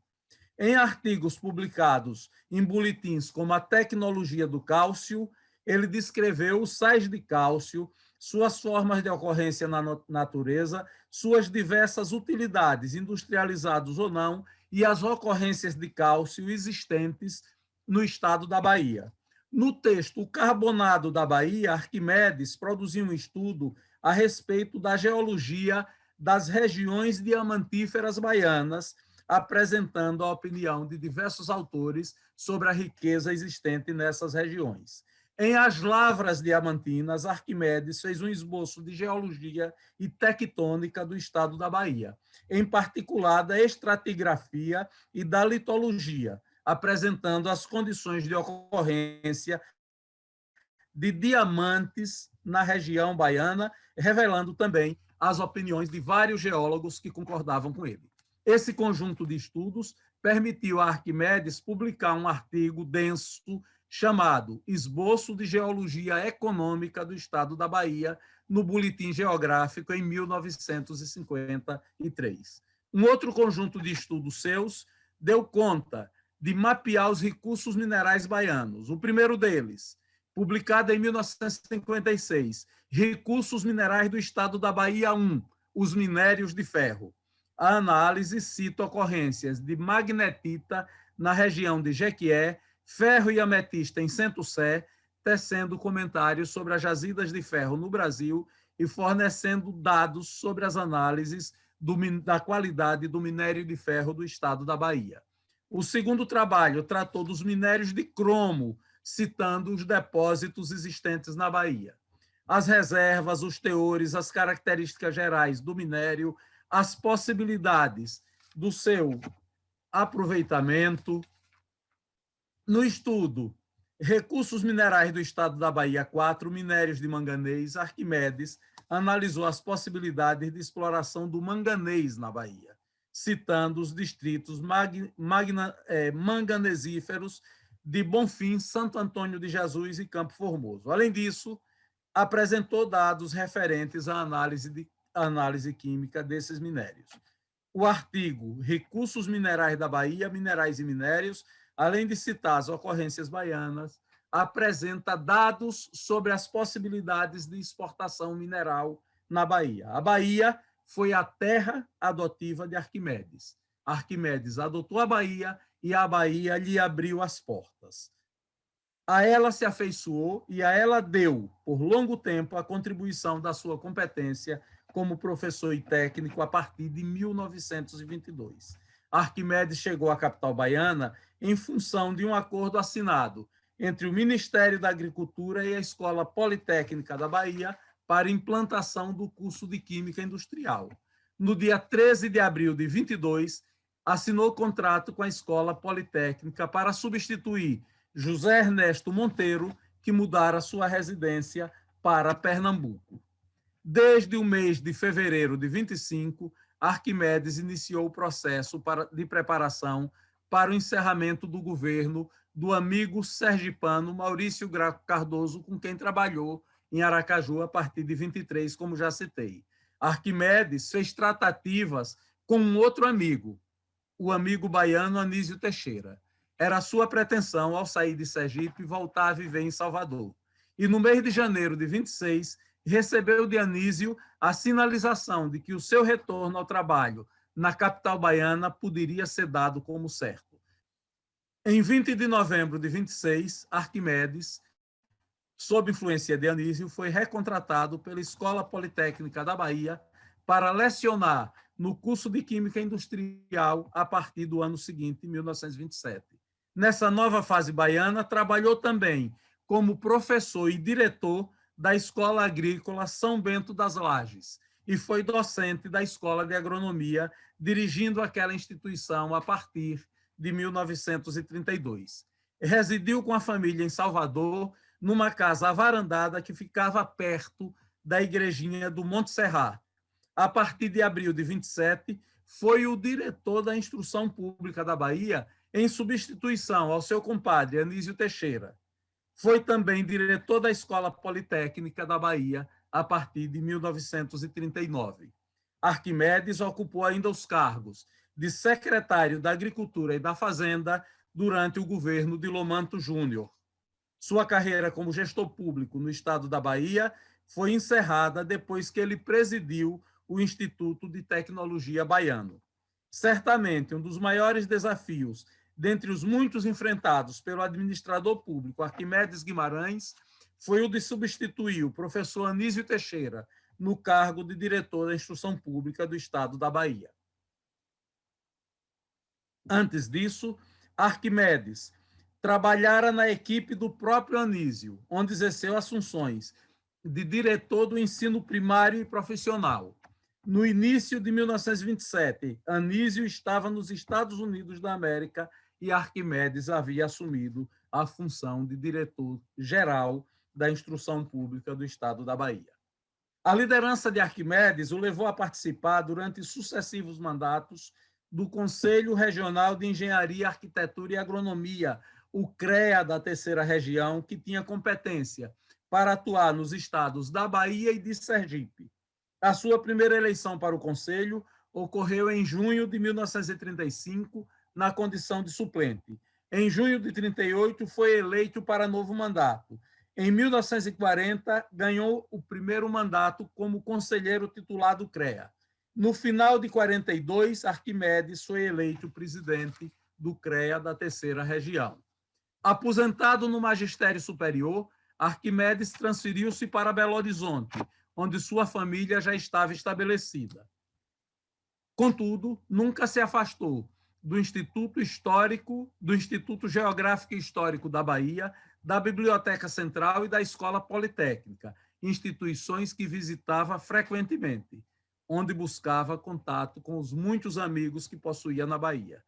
Em artigos publicados em boletins como A Tecnologia do Cálcio, ele descreveu os sais de cálcio, suas formas de ocorrência na natureza, suas diversas utilidades, industrializados ou não, e as ocorrências de cálcio existentes no estado da Bahia. No texto O Carbonado da Bahia, Arquimedes produziu um estudo a respeito da geologia das regiões diamantíferas baianas, apresentando a opinião de diversos autores sobre a riqueza existente nessas regiões. Em As Lavras Diamantinas, Arquimedes fez um esboço de geologia e tectônica do estado da Bahia, em particular da estratigrafia e da litologia, apresentando as condições de ocorrência de diamantes na região baiana, revelando também as opiniões de vários geólogos que concordavam com ele. Esse conjunto de estudos permitiu a Arquimedes publicar um artigo denso chamado Esboço de Geologia Econômica do Estado da Bahia, no Boletim Geográfico, em 1953. Um outro conjunto de estudos seus deu conta de mapear os recursos minerais baianos. O primeiro deles, publicado em 1956, Recursos Minerais do Estado da Bahia 1, os minérios de ferro. A análise cita ocorrências de magnetita na região de Jequié, ferro e ametista em Centro-Sé, tecendo comentários sobre as jazidas de ferro no Brasil e fornecendo dados sobre as análises da qualidade do minério de ferro do estado da Bahia. O segundo trabalho tratou dos minérios de cromo, citando os depósitos existentes na Bahia. As reservas, os teores, as características gerais do minério, as possibilidades do seu aproveitamento. No estudo Recursos Minerais do Estado da Bahia 4, Minérios de Manganês, Arquimedes analisou as possibilidades de exploração do manganês na Bahia, citando os distritos manganesíferos de Bonfim, Santo Antônio de Jesus e Campo Formoso. Além disso, apresentou dados referentes à análise química desses minérios. O artigo Recursos Minerais da Bahia, Minerais e Minérios, além de citar as ocorrências baianas, apresenta dados sobre as possibilidades de exportação mineral na Bahia. A Bahia foi a terra adotiva de Arquimedes. Arquimedes adotou a Bahia e a Bahia lhe abriu as portas. A ela se afeiçoou e a ela deu, por longo tempo, a contribuição da sua competência como professor e técnico a partir de 1922. Arquimedes chegou à capital baiana em função de um acordo assinado entre o Ministério da Agricultura e a Escola Politécnica da Bahia para implantação do curso de Química Industrial. No dia 13 de abril de 22, assinou contrato com a Escola Politécnica para substituir José Ernesto Monteiro, que mudara sua residência para Pernambuco. Desde o mês de fevereiro de 25, Arquimedes iniciou o processo de preparação para o encerramento do governo do amigo sergipano Maurício Graco Cardoso, com quem trabalhou em Aracaju a partir de 23, como já citei. Arquimedes fez tratativas com um outro amigo, o amigo baiano Anísio Teixeira. Era sua pretensão, ao sair de Sergipe, voltar a viver em Salvador. E no mês de janeiro de 26, recebeu de Anísio a sinalização de que o seu retorno ao trabalho na capital baiana poderia ser dado como certo. Em 20 de novembro de 26, Arquimedes, sob influência de Anísio, foi recontratado pela Escola Politécnica da Bahia para lecionar no curso de Química Industrial a partir do ano seguinte, 1927. Nessa nova fase baiana, trabalhou também como professor e diretor da Escola Agrícola São Bento das Lages e foi docente da Escola de Agronomia, dirigindo aquela instituição a partir de 1932. Residiu com a família em Salvador, numa casa avarandada que ficava perto da igrejinha do Monte Serrat. A partir de abril de 27, foi o diretor da Instrução Pública da Bahia, em substituição ao seu compadre Anísio Teixeira. Foi também diretor da Escola Politécnica da Bahia a partir de 1939. Arquimedes ocupou ainda os cargos de secretário da Agricultura e da Fazenda durante o governo de Lomanto Júnior. Sua carreira como gestor público no estado da Bahia foi encerrada depois que ele presidiu o Instituto de Tecnologia Baiano. Certamente, um dos maiores desafios dentre os muitos enfrentados pelo administrador público Arquimedes Guimarães, foi o de substituir o professor Anísio Teixeira no cargo de diretor da Instrução Pública do Estado da Bahia. Antes disso, Arquimedes trabalhara na equipe do próprio Anísio, onde exerceu as funções de diretor do ensino primário e profissional. No início de 1927, Anísio estava nos Estados Unidos da América e Arquimedes havia assumido a função de diretor-geral da Instrução Pública do Estado da Bahia. A liderança de Arquimedes o levou a participar, durante sucessivos mandatos, do Conselho Regional de Engenharia, Arquitetura e Agronomia, o CREA da Terceira Região, que tinha competência para atuar nos estados da Bahia e de Sergipe. A sua primeira eleição para o Conselho ocorreu em junho de 1935, na condição de suplente. Em junho de 38, foi eleito para novo mandato. Em 1940, ganhou o primeiro mandato como conselheiro titular do CREA. No final de 42, Arquimedes foi eleito presidente do CREA da Terceira Região. Aposentado no magistério superior, Arquimedes transferiu-se para Belo Horizonte, onde sua família já estava estabelecida. Contudo, nunca se afastou do Instituto Geográfico e Histórico da Bahia, da Biblioteca Central e da Escola Politécnica, instituições que visitava frequentemente, onde buscava contato com os muitos amigos que possuía na Bahia.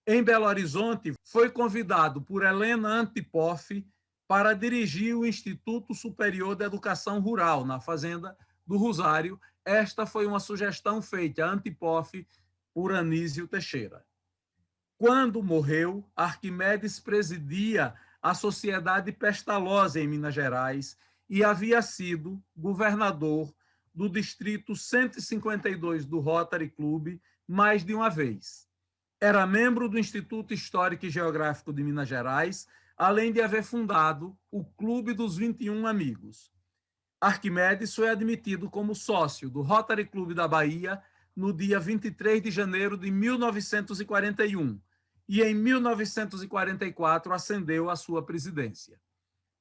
Em Belo Horizonte, foi convidado por Helena Antipoff para dirigir o Instituto Superior de Educação Rural, na Fazenda do Rosário. Esta foi uma sugestão feita a Antipoff por Anísio Teixeira. Quando morreu, Arquimedes presidia a Sociedade Pestalozzi, em Minas Gerais, e havia sido governador do Distrito 152 do Rotary Club mais de uma vez. Era membro do Instituto Histórico e Geográfico de Minas Gerais, além de haver fundado o Clube dos 21 Amigos. Arquimedes foi admitido como sócio do Rotary Club da Bahia no dia 23 de janeiro de 1941 e, em 1944, ascendeu à sua presidência.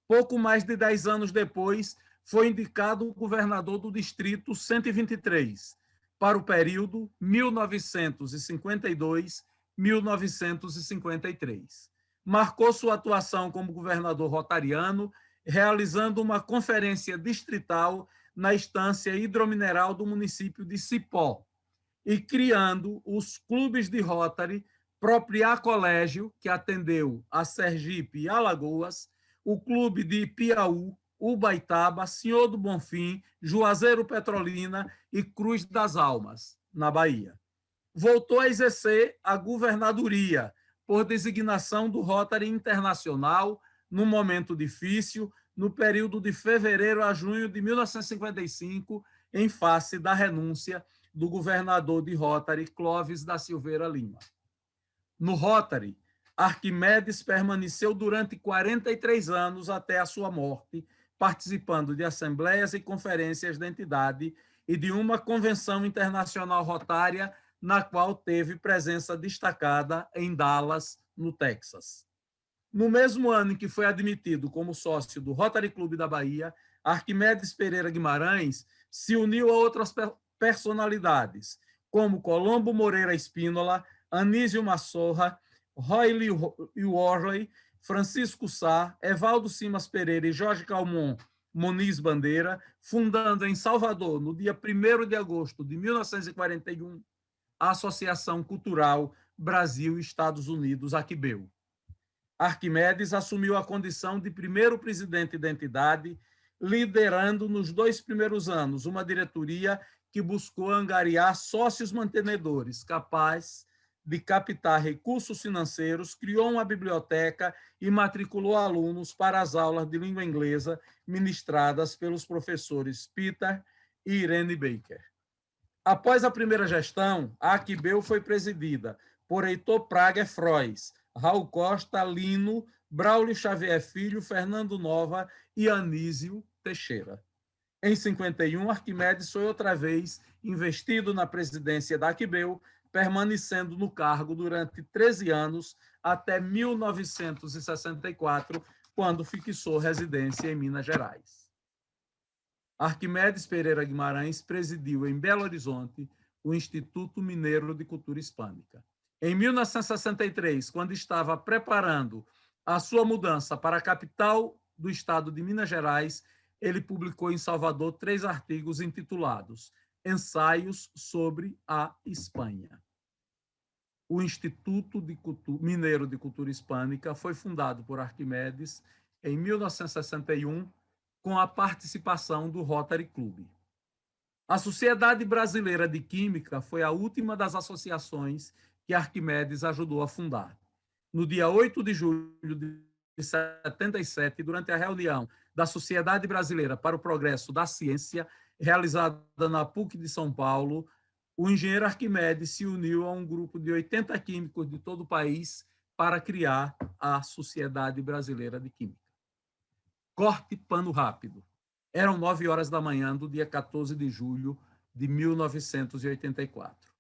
Pouco mais de 10 anos depois, foi indicado governador do Distrito 123 para o período 1952-1953. Marcou sua atuação como governador rotariano, realizando uma conferência distrital na estância hidromineral do município de Cipó e criando os clubes de Rotary, Propriá Colégio, que atendeu a Sergipe e Alagoas, o clube de Piauí, Ubaitaba, Senhor do Bonfim, Juazeiro Petrolina e Cruz das Almas, na Bahia. Voltou a exercer a governadoria por designação do Rotary Internacional num momento difícil, no período de fevereiro a junho de 1955, em face da renúncia do governador de Rotary, Clóvis da Silveira Lima. No Rotary, Arquimedes permaneceu durante 43 anos até a sua morte, participando de assembleias e conferências da entidade e de uma convenção internacional rotária, na qual teve presença destacada em Dallas, no Texas. No mesmo ano em que foi admitido como sócio do Rotary Club da Bahia, Arquimedes Pereira Guimarães se uniu a outras personalidades, como Colombo Moreira Espínola, Anísio Massorra, Roy Worley, Francisco Sá, Evaldo Simas Pereira e Jorge Calmon Moniz Bandeira, fundando em Salvador, no dia 1º de agosto de 1941, a Associação Cultural Brasil e Estados Unidos, Aquibeu. Arquimedes assumiu a condição de primeiro presidente da entidade, liderando nos 2 primeiros anos uma diretoria que buscou angariar sócios mantenedores capazes de captar recursos financeiros, criou uma biblioteca e matriculou alunos para as aulas de língua inglesa ministradas pelos professores Peter e Irene Baker. Após a primeira gestão, a Aquibeu foi presidida por Heitor Praga Frois, Raul Costa, Lino, Braulio Xavier Filho, Fernando Nova e Anísio Teixeira. Em 51, Arquimedes foi outra vez investido na presidência da Aquibeu, permanecendo no cargo durante 13 anos, até 1964, quando fixou residência em Minas Gerais. Arquimedes Pereira Guimarães presidiu em Belo Horizonte o Instituto Mineiro de Cultura Hispânica. Em 1963, quando estava preparando a sua mudança para a capital do estado de Minas Gerais, ele publicou em Salvador 3 artigos intitulados Ensaios sobre a Espanha. O Instituto Mineiro de Cultura Hispânica foi fundado por Arquimedes em 1961, com a participação do Rotary Club. A Sociedade Brasileira de Química foi a última das associações que Arquimedes ajudou a fundar. No dia 8 de julho de 77, durante a reunião da Sociedade Brasileira para o Progresso da Ciência, realizada na PUC de São Paulo, o engenheiro Arquimedes se uniu a um grupo de 80 químicos de todo o país para criar a Sociedade Brasileira de Química. Corte pano rápido. Eram 9 horas da manhã do dia 14 de julho de 1984.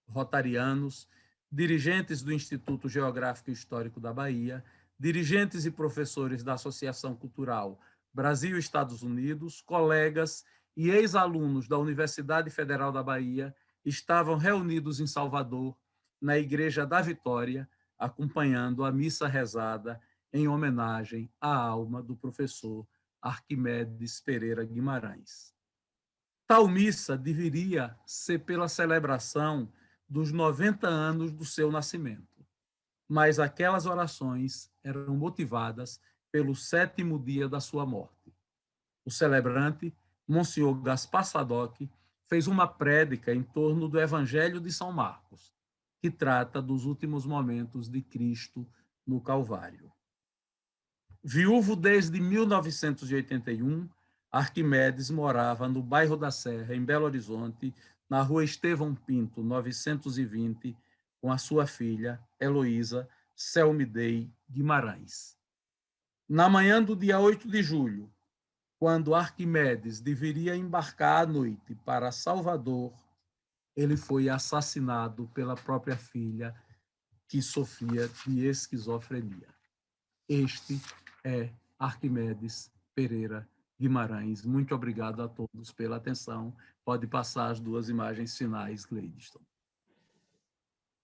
Rotarianos, dirigentes do Instituto Geográfico e Histórico da Bahia, dirigentes e professores da Associação Cultural Brasil e Estados Unidos, colegas e ex-alunos da Universidade Federal da Bahia estavam reunidos em Salvador, na Igreja da Vitória, acompanhando a missa rezada em homenagem à alma do professor Arquimedes Pereira Guimarães. Tal missa deveria ser pela celebração dos 90 anos do seu nascimento, mas aquelas orações eram motivadas pelo 7º dia da sua morte. O celebrante, Monsenhor Gaspar Sadoc, fez uma prédica em torno do Evangelho de São Marcos, que trata dos últimos momentos de Cristo no Calvário. Viúvo desde 1981, Arquimedes morava no bairro da Serra, em Belo Horizonte, na rua Estevão Pinto, 920, com a sua filha, Heloísa Selmidei Guimarães. Na manhã do dia 8 de julho, quando Arquimedes deveria embarcar à noite para Salvador, ele foi assassinado pela própria filha, que sofria de esquizofrenia. Este é Arquimedes Pereira Guimarães. Muito obrigado a todos pela atenção. Pode passar as 2 imagens finais, Gleidson.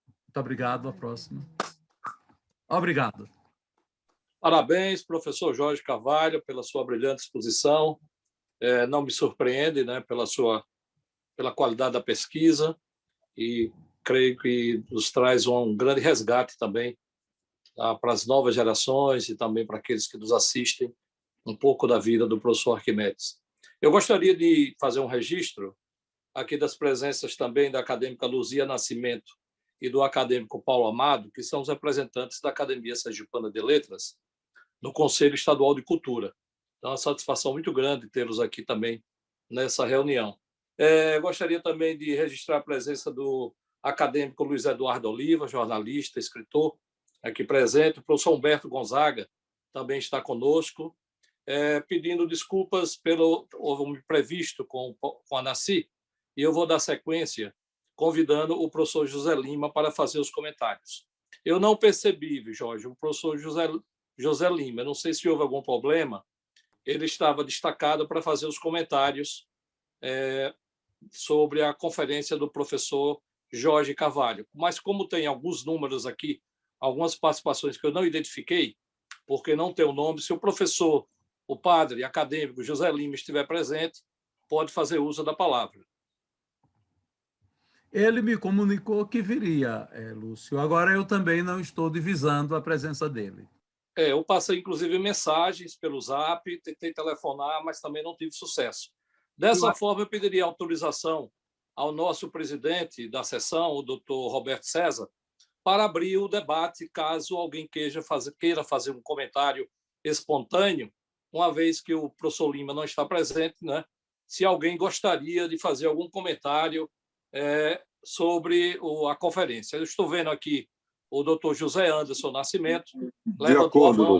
Muito obrigado. A próxima. Obrigado. Parabéns, professor Jorge Carvalho, pela sua brilhante exposição. Não me surpreende, né, pela qualidade da pesquisa, e creio que nos traz um grande resgate também para as novas gerações e também para aqueles que nos assistem, um pouco da vida do professor Arquimedes. Eu gostaria de fazer um registro aqui das presenças também da acadêmica Luzia Nascimento e do acadêmico Paulo Amado, que são os representantes da Academia Sergipana de Letras no Conselho Estadual de Cultura. Então, é uma satisfação muito grande tê-los aqui também nessa reunião. Gostaria também de registrar a presença do acadêmico Luiz Eduardo Oliva, jornalista, escritor, aqui presente. O professor Humberto Gonzaga também está conosco, pedindo desculpas pelo previsto com a NACI, e eu vou dar sequência convidando o professor José Lima para fazer os comentários. Eu não percebi, Jorge, o professor José Lima, eu não sei se houve algum problema, ele estava destacado para fazer os comentários sobre a conferência do professor Jorge Carvalho. Mas como tem alguns números aqui, algumas participações que eu não identifiquei, porque não tem o nome, se o professor, o padre acadêmico José Lima estiver presente, pode fazer uso da palavra. Ele me comunicou que viria, Lúcio. Agora eu também não estou divisando a presença dele. Eu passei, inclusive, mensagens pelo Zap, tentei telefonar, mas também não tive sucesso. Dessa forma, eu pediria autorização ao nosso presidente da sessão, o doutor Roberto César, para abrir o debate, caso alguém queira fazer um comentário espontâneo, uma vez que o professor Lima não está presente, né? Se alguém gostaria de fazer algum comentário sobre a conferência. Eu estou vendo aqui o doutor José Anderson Nascimento, levantou a mão,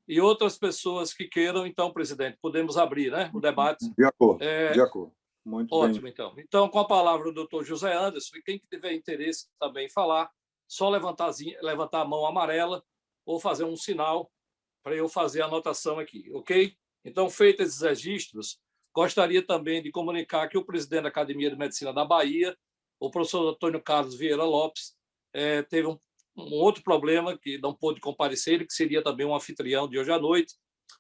e outras pessoas que queiram. Então, presidente, podemos abrir, né, o debate? De acordo, de acordo. Muito ótimo, bem. então. Então, com a palavra o doutor José Anderson, e quem tiver interesse também em falar, só levantar a mão amarela ou fazer um sinal para eu fazer a anotação aqui, ok? Então, feitos esses registros, gostaria também de comunicar que o presidente da Academia de Medicina da Bahia, o professor Antônio Carlos Vieira Lopes, teve um outro problema que não pôde comparecer, ele que seria também um anfitrião de hoje à noite,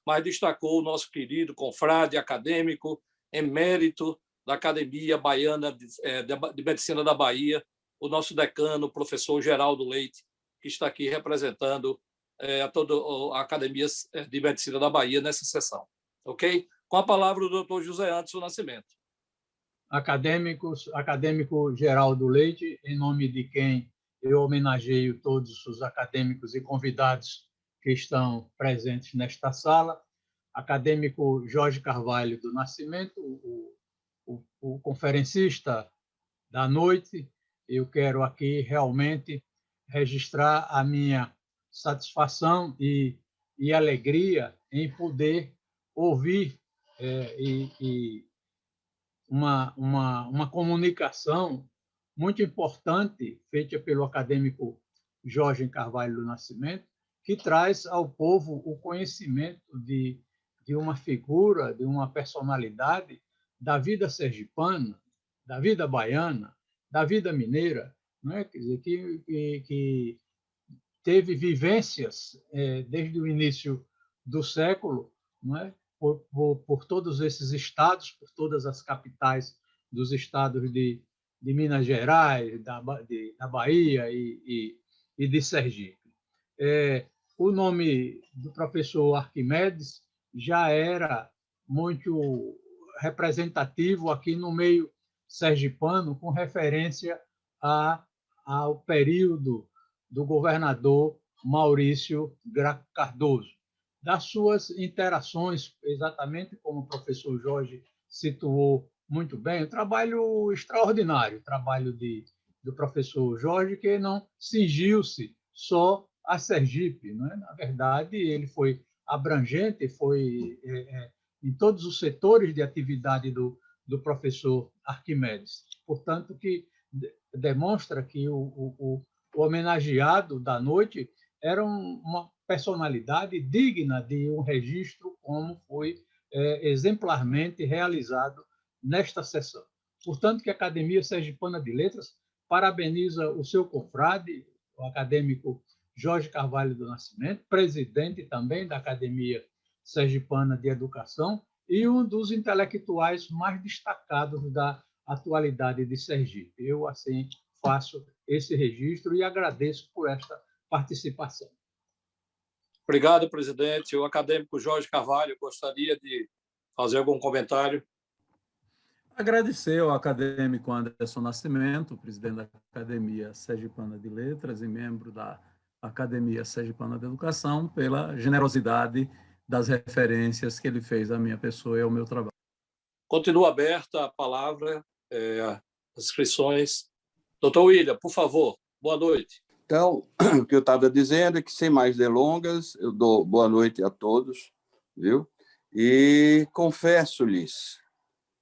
mas destacou o nosso querido confrade acadêmico, emérito da Academia Baiana de Medicina da Bahia, o nosso decano, o professor Geraldo Leite, que está aqui representando a toda a Academia de Medicina da Bahia nessa sessão. Ok? Com a palavra o doutor José Anderson Nascimento. Acadêmico Geraldo Leite, em nome de quem eu homenageio todos os acadêmicos e convidados que estão presentes nesta sala. Acadêmico Jorge Carvalho do Nascimento, o conferencista da noite. Eu quero aqui realmente registrar a minha satisfação e alegria em poder ouvir uma comunicação muito importante feita pelo acadêmico Jorge Carvalho do Nascimento, que traz ao povo o conhecimento de uma figura, de uma personalidade da vida sergipana, da vida baiana, da vida mineira, né? Quer dizer, que teve vivências desde o início do século, não é? Por todos esses estados, por todas as capitais dos estados de Minas Gerais, da Bahia e de Sergipe. O nome do professor Arquimedes já era muito representativo aqui no meio sergipano, com referência ao período do governador Maurício Graco Cardoso. Das suas interações, exatamente como o professor Jorge situou muito bem, um trabalho extraordinário, o trabalho do professor Jorge, que não cingiu-se só a Sergipe, não é? Na verdade, ele foi abrangente, foi em todos os setores de atividade do professor Arquimedes. Portanto, que demonstra que o homenageado da noite era uma personalidade digna de um registro como foi exemplarmente realizado nesta sessão. Portanto, que a Academia Sergipana de Letras parabeniza o seu confrade, o acadêmico Jorge Carvalho do Nascimento, presidente também da Academia Sergipana de Educação e um dos intelectuais mais destacados da atualidade de Sergipe. Eu, assim, faço esse registro e agradeço por esta participação. Obrigado, presidente. O acadêmico Jorge Carvalho gostaria de fazer algum comentário. Agradecer ao acadêmico Anderson Nascimento, presidente da Academia Sergipana de Letras e membro da Academia Sergipana de Educação, pela generosidade das referências que ele fez à minha pessoa e ao meu trabalho. Continua aberta a palavra, as inscrições. Doutor William, por favor, boa noite. Então, o que eu estava dizendo é que, sem mais delongas, eu dou boa noite a todos, viu? E confesso-lhes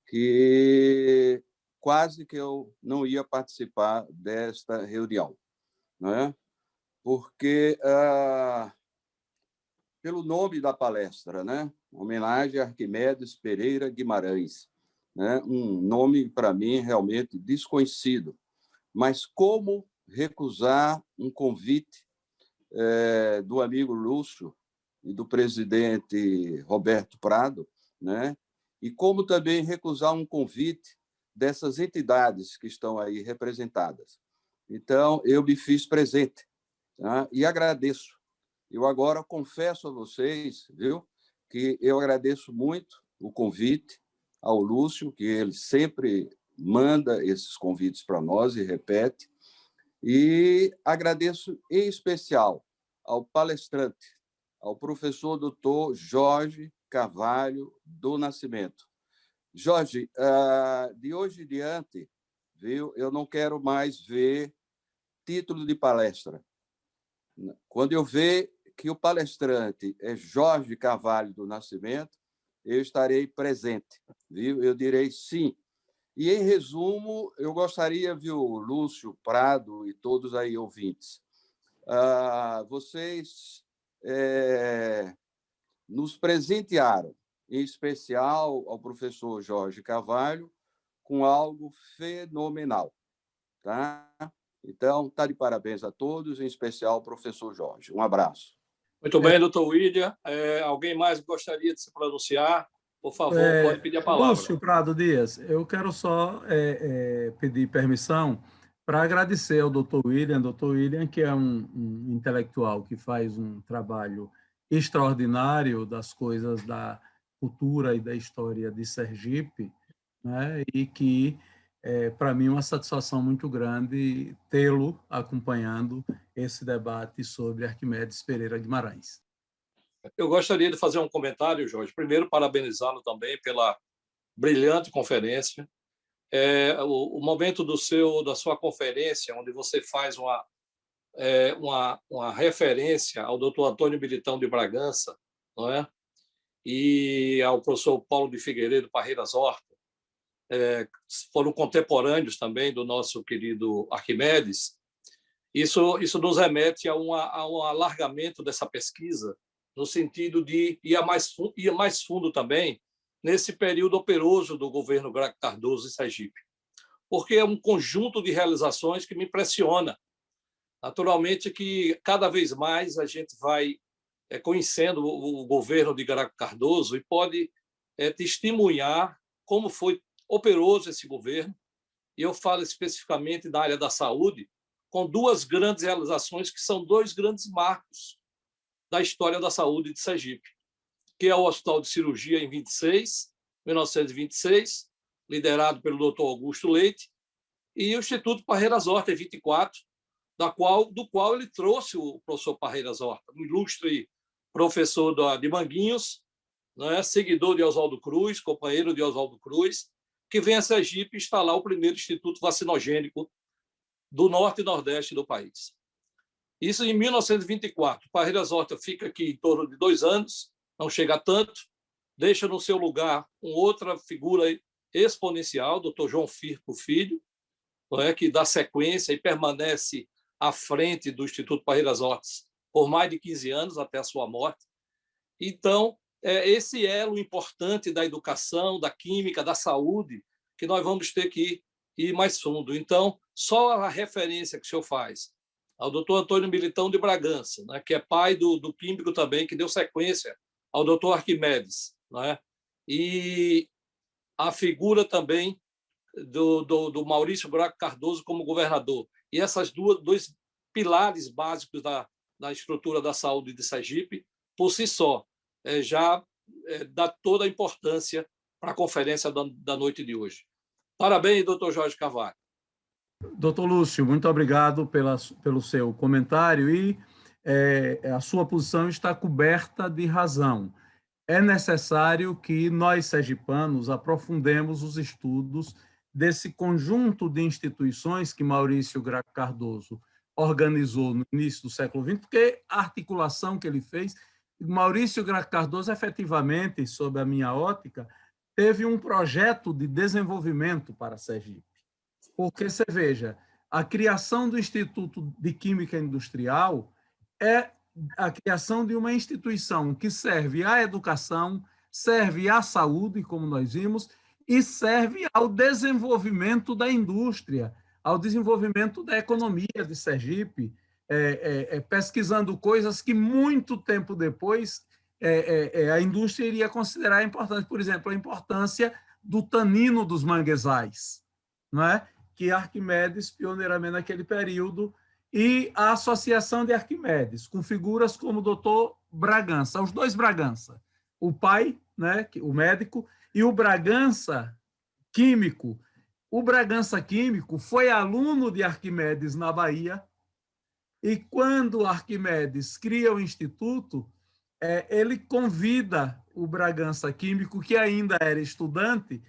que quase que eu não ia participar desta reunião, não é? Porque, pelo nome da palestra, né? Homenagem a Arquimedes Pereira Guimarães, né? Um nome, para mim, realmente desconhecido. Mas como recusar um convite do amigo Lúcio e do presidente Roberto Prado, né? E como também recusar um convite dessas entidades que estão aí representadas. Então, eu me fiz presente, tá? E agradeço. Eu agora confesso a vocês, viu, que eu agradeço muito o convite ao Lúcio, que ele sempre manda esses convites para nós e repete, e agradeço em especial ao palestrante, ao professor doutor Jorge Carvalho do Nascimento. Jorge, de hoje em diante, viu, eu não quero mais ver título de palestra. Quando eu ver que o palestrante é Jorge Carvalho do Nascimento, eu estarei presente, viu? Eu direi sim. E, em resumo, eu gostaria, viu, Lúcio, Prado e todos aí ouvintes, vocês nos presentearam, em especial ao professor Jorge Carvalho, com algo fenomenal. Tá? Então, está de parabéns a todos, em especial ao professor Jorge. Um abraço. Muito bem, doutor William. Alguém mais gostaria de se pronunciar? Por favor, pode pedir a palavra. Lúcio Prado Dias, eu quero só pedir permissão para agradecer ao doutor William, que é um intelectual que faz um trabalho extraordinário das coisas da cultura e da história de Sergipe, né? E que, para mim, é uma satisfação muito grande tê-lo acompanhando esse debate sobre Arquimedes Pereira Guimarães. Eu gostaria de fazer um comentário, Jorge. Primeiro, parabenizá-lo também pela brilhante conferência. O momento da sua conferência, onde você faz uma referência ao doutor Antônio Militão de Bragança, não é? E ao professor Paulo de Figueiredo Parreiras Horta, foram contemporâneos também do nosso querido Arquimedes. Isso nos remete a um alargamento dessa pesquisa, no sentido de ir mais fundo também nesse período operoso do governo Graco Cardoso em Sergipe. porque é um conjunto de realizações que me impressiona. Naturalmente que cada vez mais a gente vai conhecendo o governo de Graco Cardoso e pode testemunhar como foi operoso esse governo, e eu falo especificamente da área da saúde, com duas grandes realizações que são dois grandes marcos da história da saúde de Sergipe, que é o Hospital de Cirurgia em 1926, liderado pelo Dr. Augusto Leite, e o Instituto Parreiras Horta, em 24, do qual ele trouxe o professor Parreiras Horta, um ilustre professor de Manguinhos, né, seguidor de Oswaldo Cruz, companheiro de Oswaldo Cruz, que vem a Sergipe instalar o primeiro instituto vacinogênico do norte e nordeste do país. Isso em 1924. Parreiras Horta fica aqui em torno de 2 anos, não chega a tanto, deixa no seu lugar uma outra figura exponencial, Dr. João Firpo Filho, que dá sequência e permanece à frente do Instituto Parreiras Horta por mais de 15 anos, até a sua morte. Então, esse elo importante da educação, da química, da saúde, que nós vamos ter que ir mais fundo. Então, só a referência que o senhor faz ao doutor Antônio Militão de Bragança, né, que é pai do químico também, que deu sequência ao doutor Arquimedes, né, e a figura também do Maurício Graco Cardoso como governador. E essas dois pilares básicos da estrutura da saúde de Sergipe, por si só, já dá toda a importância para a conferência da noite de hoje. Parabéns, doutor Jorge Carvalho. Doutor Lúcio, muito obrigado pelo seu comentário e a sua posição está coberta de razão. É necessário que nós, sergipanos, aprofundemos os estudos desse conjunto de instituições que Maurício Graco Cardoso organizou no início do século XX, porque a articulação que ele fez, Maurício Graco Cardoso, efetivamente, sob a minha ótica, teve um projeto de desenvolvimento para Sergipe. Porque, você veja, a criação do Instituto de Química Industrial é a criação de uma instituição que serve à educação, serve à saúde, como nós vimos, e serve ao desenvolvimento da indústria, ao desenvolvimento da economia de Sergipe, pesquisando coisas que muito tempo depois a indústria iria considerar importantes. Por exemplo, a importância do tanino dos manguezais, não é? Que Arquimedes, pioneiramente naquele período, e a Associação de Arquimedes, com figuras como o doutor Bragança, os dois Bragança, o pai, né, o médico, e o Bragança químico. O Bragança químico foi aluno de Arquimedes na Bahia, e quando Arquimedes cria o Instituto, ele convida o Bragança químico, que ainda era estudante,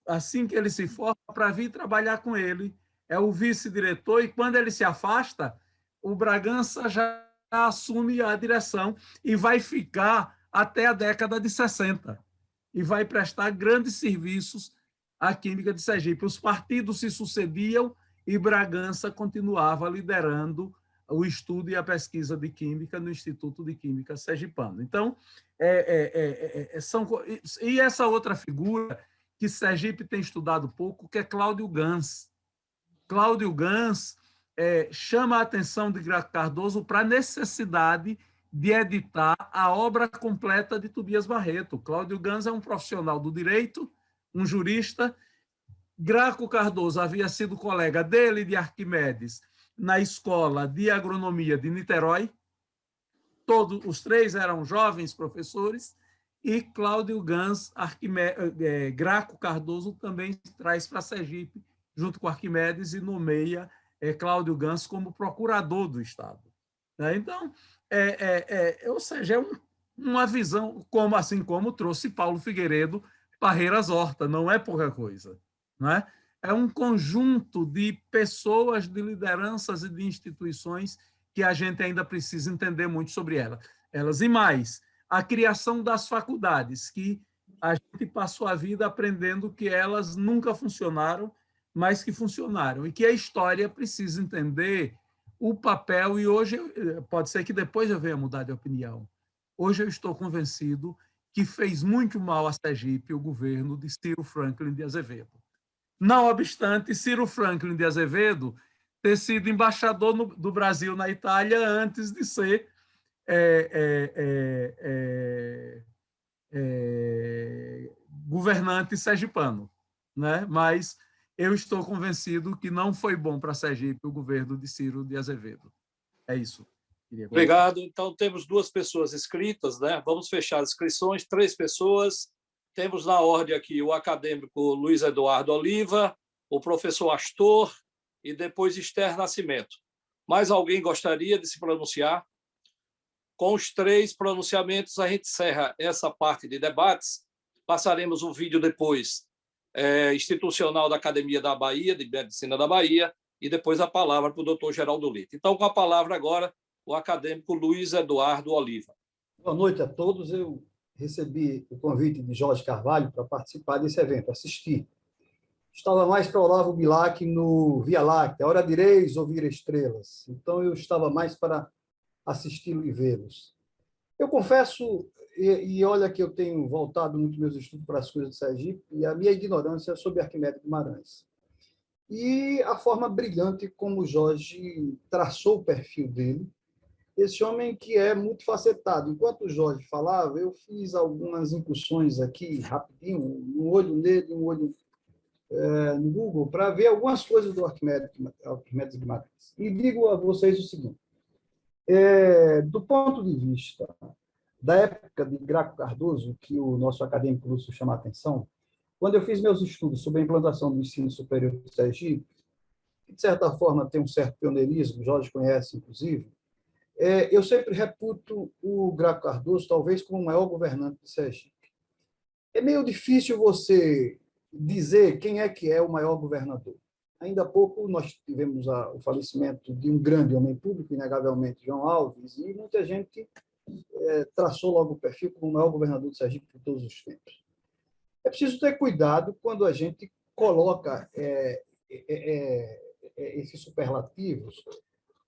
assim que ele se forma, para vir trabalhar com ele. É o vice-diretor, e quando ele se afasta, o Bragança já assume a direção e vai ficar até a década de 60 e vai prestar grandes serviços à química de Sergipe. Os partidos se sucediam e Bragança continuava liderando o estudo e a pesquisa de química no Instituto de Química Sergipano. Então, e essa outra figura que Sergipe tem estudado pouco, que é Cláudio Gans. Cláudio Gans chama a atenção de Graco Cardoso para a necessidade de editar a obra completa de Tobias Barreto. Cláudio Gans é um profissional do direito, um jurista. Graco Cardoso havia sido colega dele, de Arquimedes, na Escola de Agronomia de Niterói. Todos os três eram jovens professores, e Cláudio Gans, Graco Cardoso também traz para Sergipe, junto com Arquimedes, e nomeia Cláudio Gans como procurador do Estado. Então, ou seja, é uma visão, assim como trouxe Paulo Figueiredo Parreiras Horta, não é pouca coisa. Não é? É um conjunto de pessoas, de lideranças e de instituições que a gente ainda precisa entender muito sobre elas. E mais, a criação das faculdades, que a gente passou a vida aprendendo que elas nunca funcionaram, mas que funcionaram, e que a história precisa entender o papel, e hoje, pode ser que depois eu venha mudar de opinião, hoje eu estou convencido que fez muito mal a Sergipe o governo de Ciro Franklin de Azevedo. não obstante Ciro Franklin de Azevedo ter sido embaixador do Brasil na Itália antes de ser governante sergipano, né? Mas eu estou convencido que não foi bom para Sergipe o governo de Ciro de Azevedo. É isso. Obrigado. Então, temos 2 pessoas inscritas, né? Vamos fechar as inscrições, 3 pessoas. Temos na ordem aqui o acadêmico Luiz Eduardo Oliva, o professor Astor e depois Esther Nascimento. Mais alguém gostaria de se pronunciar? Com os 3 pronunciamentos, a gente encerra essa parte de debates. Passaremos o vídeo depois institucional da Academia da Bahia, de Medicina da Bahia, e depois a palavra para o doutor Geraldo Leite. Então, com a palavra agora, o acadêmico Luiz Eduardo Oliva. Boa noite a todos. Eu recebi o convite de Jorge Carvalho para participar desse evento, assistir. Estava mais para Olavo Bilac no Via Láctea, hora direis ouvir estrelas. Então, eu estava mais para assisti-lo e vê-los. Eu confesso, e olha que eu tenho voltado muito meus estudos para as coisas de Sergipe, e a minha ignorância sobre Arquimedes Guimarães. E a forma brilhante como o Jorge traçou o perfil dele, esse homem que é muito facetado. Enquanto o Jorge falava, eu fiz algumas incursões aqui, rapidinho, um olho nele, um olho no Google, para ver algumas coisas do Arquimedes Guimarães. E digo a vocês o seguinte, do ponto de vista da época de Graco Cardoso, que o nosso acadêmico Lúcio chama a atenção, quando eu fiz meus estudos sobre a implantação do ensino superior de Sergipe, que, de certa forma, tem um certo pioneirismo, Jorge conhece, inclusive, eu sempre reputo o Graco Cardoso, talvez, como o maior governante de Sergipe. É meio difícil você dizer quem é o maior governador. Ainda há pouco nós tivemos o falecimento de um grande homem público, inegavelmente, João Alves, e muita gente traçou logo o perfil como o maior governador de Sergipe de todos os tempos. É preciso ter cuidado quando a gente coloca esses superlativos,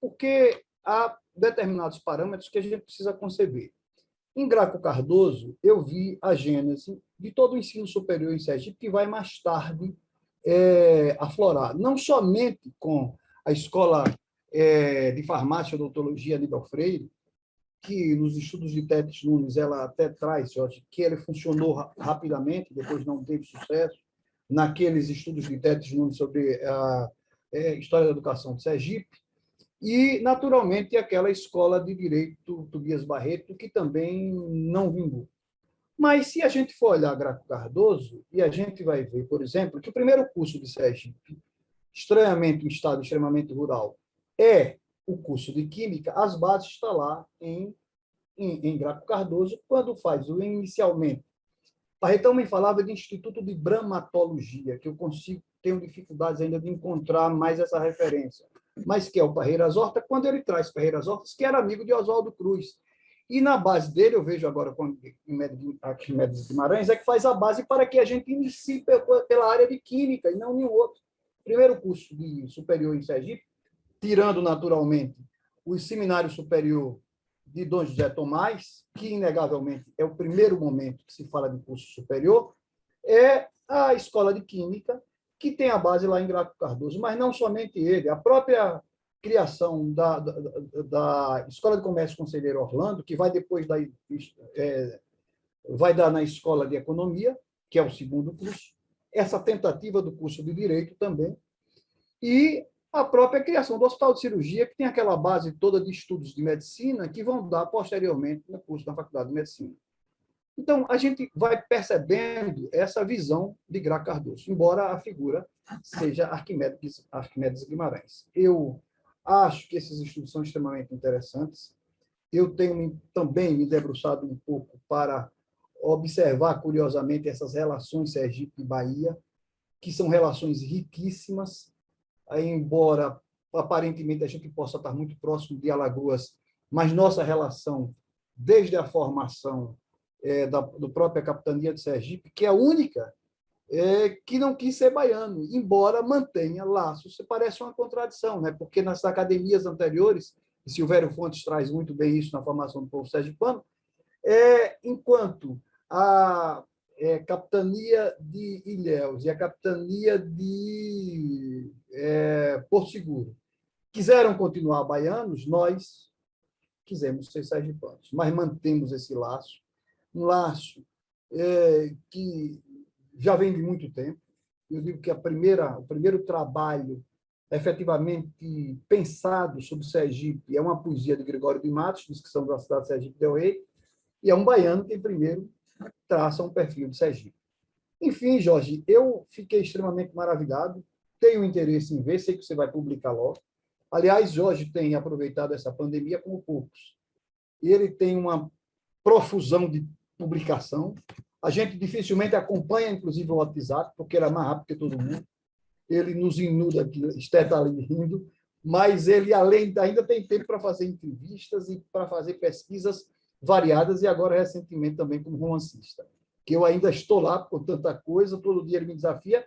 porque há determinados parâmetros que a gente precisa conceber. Em Graco Cardoso, eu vi a gênese de todo o ensino superior em Sergipe, que vai mais tarde aflorar, não somente com a Escola de Farmácia e Odontologia Aníbal Freire, que nos estudos de Tétis Nunes ela até traz, Jorge, que ele funcionou rapidamente, depois não teve sucesso, naqueles estudos de Tétis Nunes sobre a história da educação de Sergipe, e, naturalmente, aquela escola de direito Tobias Barreto, que também não vingou. Mas, se a gente for olhar Graco Cardoso, e a gente vai ver, por exemplo, que o primeiro curso de Sergipe, estranhamente um estado extremamente rural, é o curso de Química, as bases estão lá em Graco Cardoso, quando faz inicialmente. Barretão me falava de Instituto de Bramatologia, que eu tenho dificuldades ainda de encontrar mais essa referência, mas que é o Parreiras Horta, quando ele traz Parreiras Hortas, que era amigo de Oswaldo Cruz. E na base dele, eu vejo agora com Arquimedes Guimarães, é que faz a base para que a gente inicie pela área de Química e não nenhum outro. Primeiro curso de superior em Sergipe, tirando naturalmente o Seminário Superior de Dom José Tomás, que inegavelmente é o primeiro momento que se fala de curso superior, é a Escola de Química, que tem a base lá em Graco Cardoso, mas não somente ele, a própria criação da Escola de Comércio Conselheiro Orlando, que vai depois vai dar na Escola de Economia, que é o segundo curso, essa tentativa do curso de Direito também, e a própria criação do Hospital de Cirurgia, que tem aquela base toda de estudos de medicina que vão dar posteriormente no curso da Faculdade de Medicina. Então, a gente vai percebendo essa visão de Graco Cardoso, embora a figura seja Arquimedes Guimarães. Eu acho que esses estudos são extremamente interessantes. Eu tenho também me debruçado um pouco para observar, curiosamente, essas relações Sergipe e Bahia, que são relações riquíssimas, embora aparentemente a gente possa estar muito próximo de Alagoas, mas nossa relação, desde a formação da própria capitania de Sergipe, que é a única que não quis ser baiano, embora mantenha laços. Parece uma contradição, né? Porque nas academias anteriores, e Silvério Fontes traz muito bem isso na formação do povo sergipano, enquanto capitania de Ilhéus e a capitania de Porto Seguro quiseram continuar baianos, nós quisemos ser sergipanos, mas mantemos esse laço, um laço que já vem de muito tempo. Eu digo que o primeiro trabalho efetivamente pensado sobre Sergipe é uma poesia de Gregório de Matos, Descrição da cidade de Sergipe del Rei, e é um baiano que primeiro traça um perfil de Sergipe. Enfim, Jorge, eu fiquei extremamente maravilhado, tenho interesse em ver, sei que você vai publicar logo. Aliás, Jorge tem aproveitado essa pandemia como poucos. Ele tem uma profusão de publicação. A gente dificilmente acompanha, inclusive, o WhatsApp, porque ele é mais rápido que todo mundo. Ele nos inuda aqui, está ali rindo, mas ele ainda tem tempo para fazer entrevistas e para fazer pesquisas variadas, e agora, recentemente, também como romancista. Que eu ainda estou lá com tanta coisa, todo dia ele me desafia,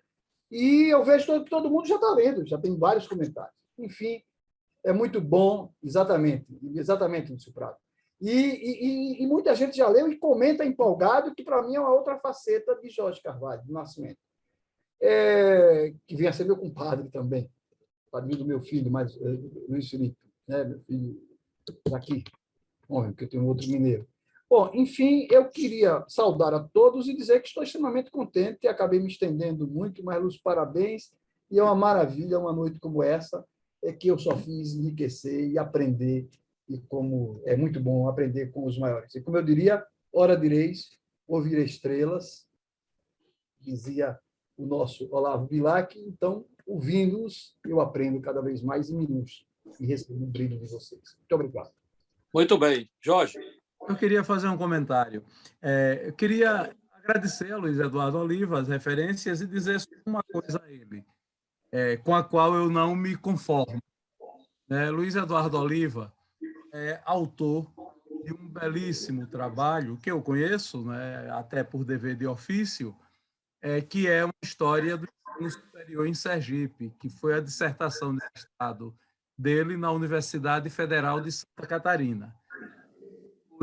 e eu vejo que todo mundo já está lendo, já tem vários comentários. Enfim, é muito bom, exatamente, Lúcio Prado. E muita gente já leu e comenta empolgado, que para mim é uma outra faceta de Jorge Carvalho, do Nascimento, que vem a ser meu compadre também, padrinho do meu filho, mas Luiz Felipe, né, meu filho daqui, porque eu tenho outro mineiro. Bom, enfim, eu queria saudar a todos e dizer que estou extremamente contente, acabei me estendendo muito, mas, Lúcio, parabéns, e é uma maravilha uma noite como essa, que eu só fiz enriquecer e aprender, e como é muito bom aprender com os maiores. E como eu diria, ora direis, ouvir estrelas, dizia o nosso Olavo Bilac, então, ouvindo-os, eu aprendo cada vez mais e minutos, e recebo o brilho de vocês. Muito obrigado. Muito bem. Jorge. Eu queria fazer um comentário. Eu queria agradecer a Luiz Eduardo Oliva as referências e dizer uma coisa a ele, com a qual eu não me conformo. Luiz Eduardo Oliva é autor de um belíssimo trabalho que eu conheço, até por dever de ofício, que é uma história do ensino superior em Sergipe, que foi a dissertação de mestrado dele na Universidade Federal de Santa Catarina.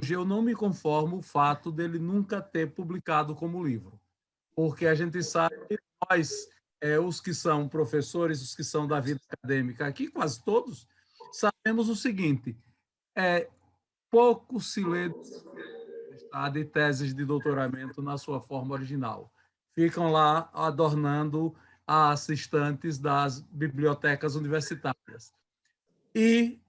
Hoje eu não me conformo o fato dele nunca ter publicado como livro, porque a gente sabe, nós, os que são professores, os que são da vida acadêmica aqui, quase todos, sabemos o seguinte, pouco se lê de teses de doutoramento na sua forma original. Ficam lá adornando as estantes das bibliotecas universitárias. E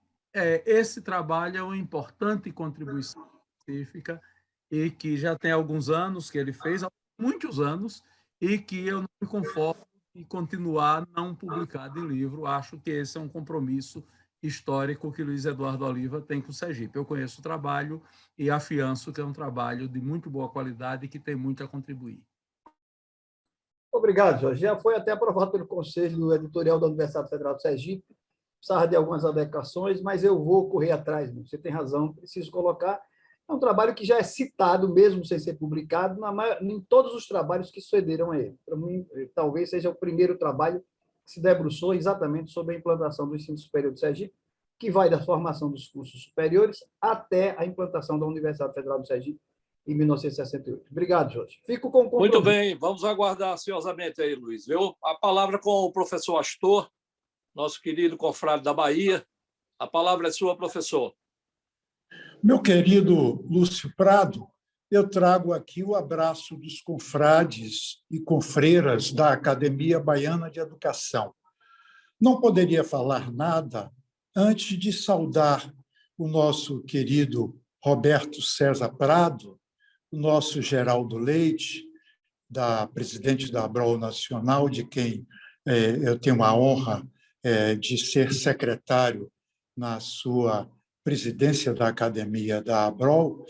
esse trabalho é uma importante contribuição científica e que já tem alguns anos que ele fez, há muitos anos, e que eu não me conformo em continuar não publicado em livro. Acho que esse é um compromisso histórico que Luiz Eduardo Oliva tem com o Sergipe. Eu conheço o trabalho e afianço que é um trabalho de muito boa qualidade e que tem muito a contribuir. Obrigado, Jorge. Já foi até aprovado pelo Conselho Editorial da Universidade Federal de Sergipe. Precisava de algumas adequações, mas eu vou correr atrás. Você tem razão, preciso colocar. É um trabalho que já é citado, mesmo sem ser publicado, em todos os trabalhos que sucederam a ele. Para mim, talvez seja o primeiro trabalho que se debruçou exatamente sobre a implantação do ensino superior de Sergipe, que vai da formação dos cursos superiores até a implantação da Universidade Federal de Sergipe em 1968. Obrigado, Jorge. Fico com o compromisso. Muito bem, vamos aguardar ansiosamente aí, Luiz. A palavra com o professor Astor, nosso querido confrade da Bahia. A palavra é sua, professor. Meu querido Lúcio Prado, eu trago aqui o abraço dos confrades e confreiras da Academia Baiana de Educação. Não poderia falar nada antes de saudar o nosso querido Roberto César Prado, o nosso Geraldo Leite, presidente da ABROL Nacional, de quem eu tenho a honra de ser secretário na sua presidência da Academia da ABROL,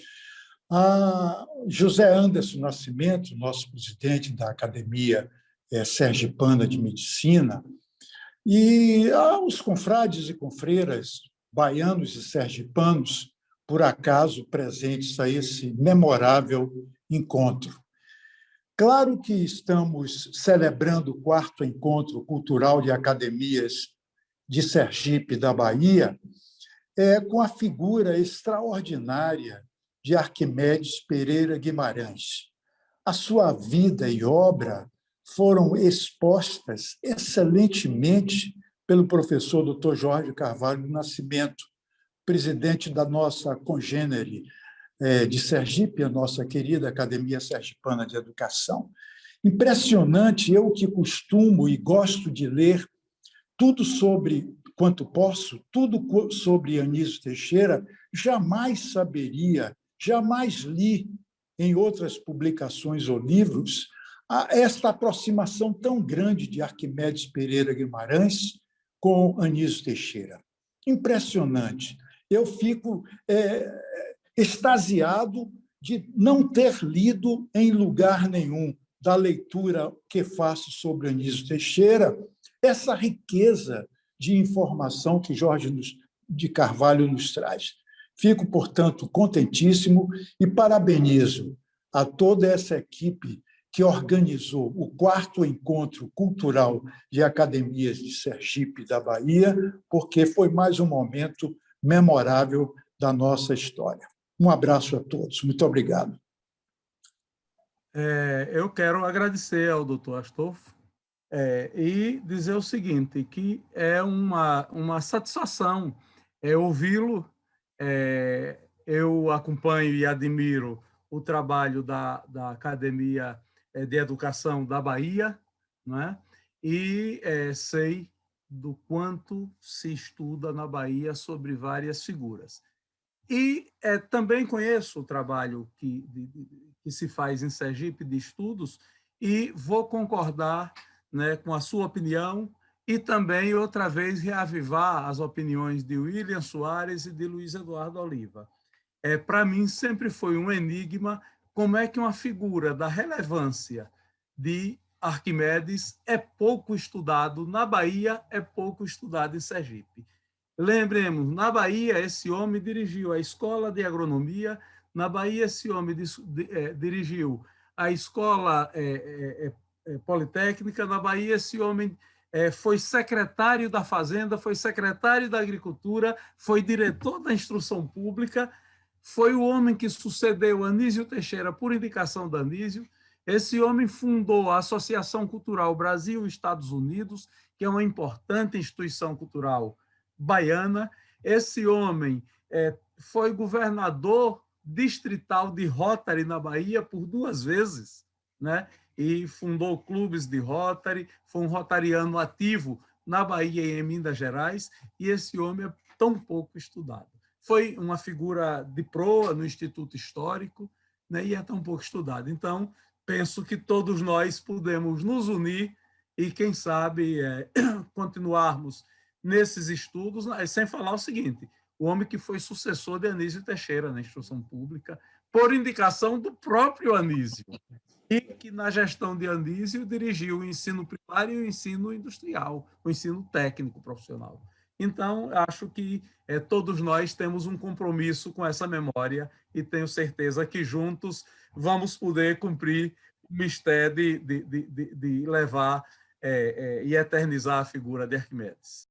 a José Anderson Nascimento, nosso presidente da Academia Sergipana de Medicina, e aos confrades e confreiras baianos e sergipanos, por acaso presentes a esse memorável encontro. Claro que estamos celebrando o 4º Encontro Cultural de Academias de Sergipe, da Bahia, com a figura extraordinária de Arquimedes Pereira Guimarães. A sua vida e obra foram expostas excelentemente pelo professor Dr. Jorge Carvalho do Nascimento, presidente da nossa congênere de Sergipe, a nossa querida Academia Sergipana de Educação. Impressionante, eu que costumo e gosto de ler tudo sobre, quanto posso, tudo sobre Anísio Teixeira, jamais saberia, jamais li em outras publicações ou livros esta aproximação tão grande de Arquimedes Pereira Guimarães com Anísio Teixeira. Impressionante. Eu fico extasiado de não ter lido em lugar nenhum da leitura que faço sobre Anísio Teixeira essa riqueza de informação que Jorge de Carvalho nos traz. Fico, portanto, contentíssimo e parabenizo a toda essa equipe que organizou o 4º Encontro Cultural de Academias de Sergipe da Bahia, porque foi mais um momento memorável da nossa história. Um abraço a todos. Muito obrigado. Eu quero agradecer ao doutor Astolfo e dizer o seguinte, que é uma satisfação ouvi-lo. Eu acompanho e admiro o trabalho da Academia de Educação da Bahia, né? E sei do quanto se estuda na Bahia sobre várias figuras. E também conheço o trabalho que se faz em Sergipe de estudos e vou concordar, né, com a sua opinião e também, outra vez, reavivar as opiniões de William Soares e de Luiz Eduardo Oliva. Para mim, sempre foi um enigma como é que uma figura da relevância de Arquimedes é pouco estudado na Bahia, é pouco estudado em Sergipe. Lembremos, na Bahia, esse homem dirigiu a Escola de Agronomia, na Bahia, esse homem dirigiu a Escola Politécnica, na Bahia, esse homem foi secretário da Fazenda, foi secretário da Agricultura, foi diretor da Instrução Pública, foi o homem que sucedeu Anísio Teixeira por indicação da Anísio. Esse homem fundou a Associação Cultural Brasil-Estados Unidos, que é uma importante instituição cultural baiana. Esse homem foi governador distrital de Rotary na Bahia por 2 vezes, né? E fundou clubes de Rotary, foi um rotariano ativo na Bahia e em Minas Gerais, e esse homem é tão pouco estudado. Foi uma figura de proa no Instituto Histórico, né? E é tão pouco estudado. Então, penso que todos nós podemos nos unir e, quem sabe, continuarmos nesses estudos, sem falar o seguinte, o homem que foi sucessor de Anísio Teixeira na Instrução Pública, por indicação do próprio Anísio, e que na gestão de Anísio dirigiu o ensino primário e o ensino industrial, o ensino técnico profissional. Então, acho que todos nós temos um compromisso com essa memória e tenho certeza que juntos vamos poder cumprir o mistério de levar e eternizar a figura de Arquimedes.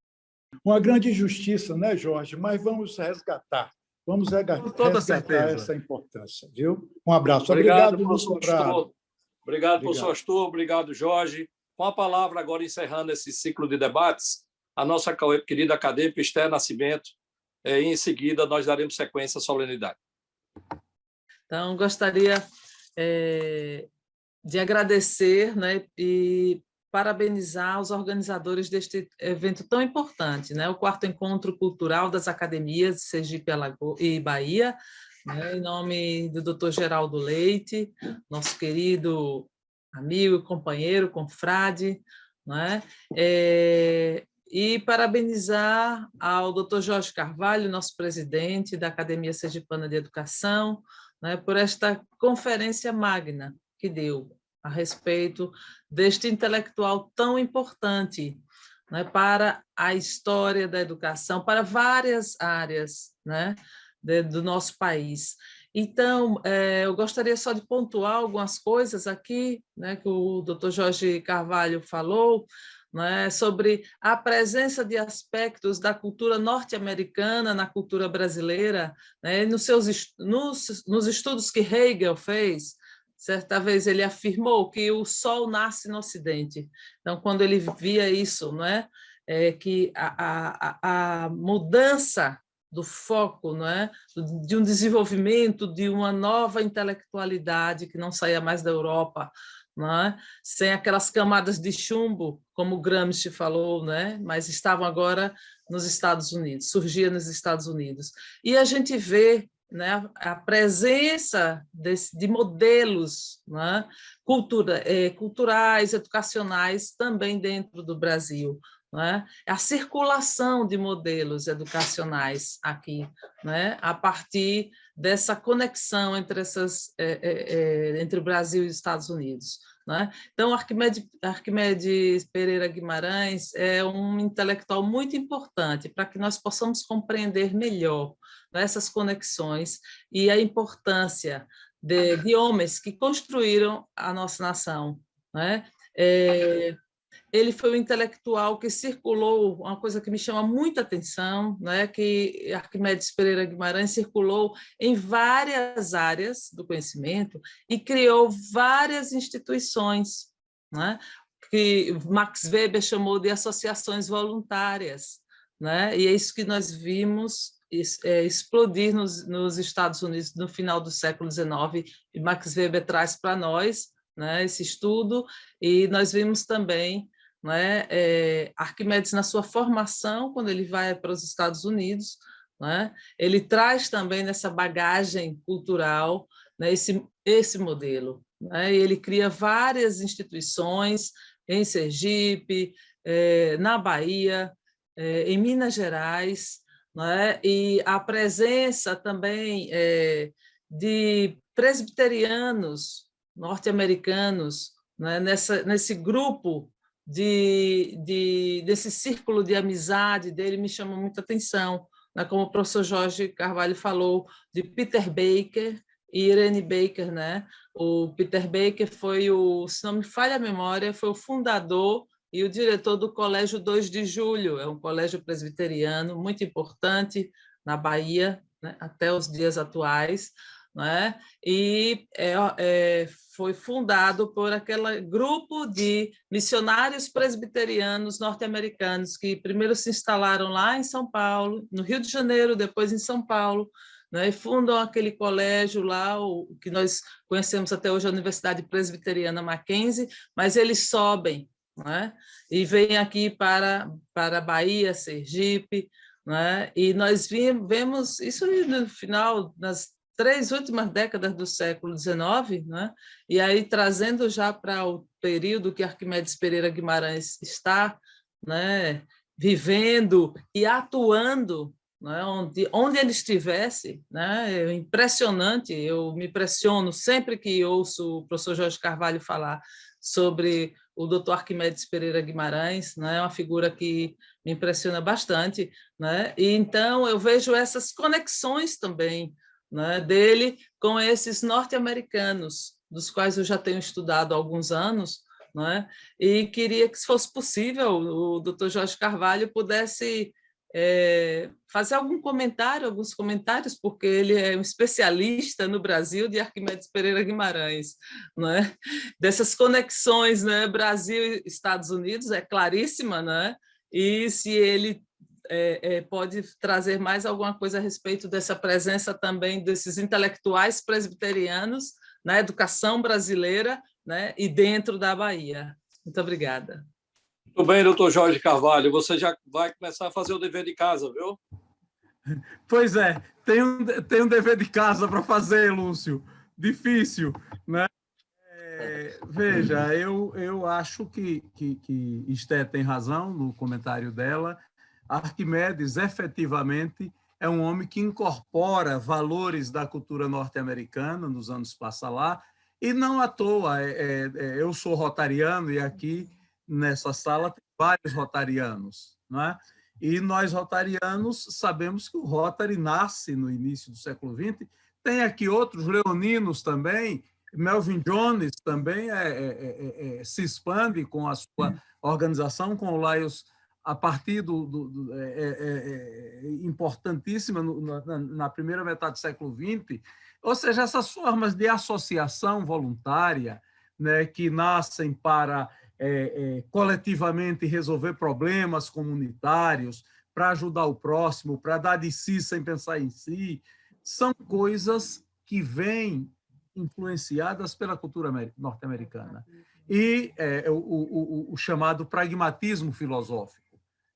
Uma grande injustiça, né, Jorge? Mas vamos resgatar. Vamos resgatar essa importância, viu? Um abraço. Obrigado, professor Astor. Obrigado, professor Astor. Obrigado, Jorge. Com a palavra, agora encerrando esse ciclo de debates, a nossa querida acadêmica Esther Nascimento, e em seguida nós daremos sequência à solenidade. Então, gostaria de agradecer, né, e parabenizar os organizadores deste evento tão importante, né, o 4º Encontro Cultural das Academias de Sergipe e Bahia, né, em nome do Dr. Geraldo Leite, nosso querido amigo, companheiro, confrade, né, e parabenizar ao Dr. Jorge Carvalho, nosso presidente da Academia Sergipana de Educação, né, por esta conferência magna que deu a respeito deste intelectual tão importante, né, para a história da educação, para várias áreas, né, do nosso país. Então, eu gostaria só de pontuar algumas coisas aqui, né, que o Dr. Jorge Carvalho falou, né, sobre a presença de aspectos da cultura norte-americana na cultura brasileira, né, nos estudos que Hegel fez, certa vez ele afirmou que o sol nasce no Ocidente. Então, quando ele via isso, não é? Que a mudança do foco, não é? De um desenvolvimento de uma nova intelectualidade que não saía mais da Europa, não é? Sem aquelas camadas de chumbo, como o Gramsci falou, né? Mas estavam agora nos Estados Unidos, surgia nos Estados Unidos. E a gente vê, né, a presença de modelos, né, culturais, educacionais, também dentro do Brasil. Né? A circulação de modelos educacionais aqui, né? A partir dessa conexão entre, entre o Brasil e os Estados Unidos. Né? Então, Arquimedes Pereira Guimarães é um intelectual muito importante para que nós possamos compreender melhor, né, essas conexões e a importância de homens que construíram a nossa nação. Né? Ele foi um intelectual que circulou, uma coisa que me chama muita atenção, né, que Arquimedes Pereira Guimarães circulou em várias áreas do conhecimento e criou várias instituições, né, que Max Weber chamou de associações voluntárias, né, e é isso que nós vimos explodir nos Estados Unidos no final do século XIX, e Max Weber traz para nós, né, esse estudo, e nós vimos também, né, Arquimedes na sua formação, quando ele vai para os Estados Unidos, né, ele traz também nessa bagagem cultural, né, esse modelo. Né, e ele cria várias instituições em Sergipe, na Bahia, em Minas Gerais, né, e a presença também de presbiterianos norte-americanos, né, nesse grupo desse círculo de amizade dele me chama muita atenção, né, como o professor Jorge Carvalho falou, de Peter Baker e Irene Baker. Né? O Peter Baker foi se não me falha a memória, foi o fundador e o diretor do Colégio 2 de Julho, é um colégio presbiteriano muito importante na Bahia, né, até os dias atuais, né? E foi fundado por aquele grupo de missionários presbiterianos norte-americanos que primeiro se instalaram lá em São Paulo, no Rio de Janeiro, depois em São Paulo, né? E fundam aquele colégio lá, o que nós conhecemos até hoje, a Universidade Presbiteriana Mackenzie, mas eles sobem, né? E vêm aqui para Bahia, Sergipe, né? E nós vemos isso no final das 3 últimas décadas do século XIX, né? E aí trazendo já para o período que Arquimedes Pereira Guimarães está, né, vivendo e atuando, né, onde ele estivesse, né, é impressionante. Eu me impressiono sempre que ouço o professor Jorge Carvalho falar sobre o doutor Arquimedes Pereira Guimarães, né, é uma figura que me impressiona bastante, né? E então eu vejo essas conexões também, né, dele com esses norte-americanos, dos quais eu já tenho estudado há alguns anos, né, e queria que, se fosse possível, o doutor Jorge Carvalho pudesse fazer alguns comentários, porque ele é um especialista no Brasil de Arquimedes Pereira Guimarães, né, dessas conexões, né, Brasil e Estados Unidos, é claríssima, né, e se ele pode trazer mais alguma coisa a respeito dessa presença também desses intelectuais presbiterianos na educação brasileira, né, e dentro da Bahia. Muito obrigada. Muito bem, doutor Jorge Carvalho, você já vai começar a fazer o dever de casa, viu? Pois é, tem um dever de casa para fazer, Lúcio. Difícil, né? Veja, eu acho que Esté tem razão no comentário dela. Arquimedes, efetivamente, é um homem que incorpora valores da cultura norte-americana nos anos passados, e não à toa. Eu sou rotariano e aqui nessa sala tem vários rotarianos, não é? E nós, rotarianos, sabemos que o Rotary nasce no início do século XX. Tem aqui outros leoninos também. Melvin Jones também se expande com a sua organização, com o Laios a partir importantíssima na primeira metade do século XX, ou seja, essas formas de associação voluntária, né, que nascem para coletivamente resolver problemas comunitários, para ajudar o próximo, para dar de si sem pensar em si, são coisas que vêm influenciadas pela cultura norte-americana. E o chamado pragmatismo filosófico,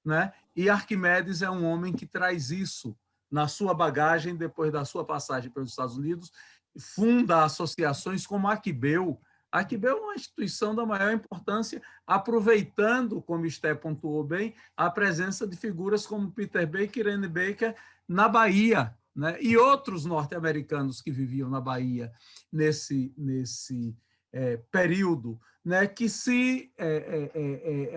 né? E Arquimedes é um homem que traz isso na sua bagagem, depois da sua passagem pelos Estados Unidos, funda associações como a Aquibeu. A Aquibeu é uma instituição da maior importância, aproveitando, como Esté pontuou bem, a presença de figuras como Peter Baker, Irene Baker, na Bahia, né? E outros norte-americanos que viviam na Bahia nesse período, né? Que se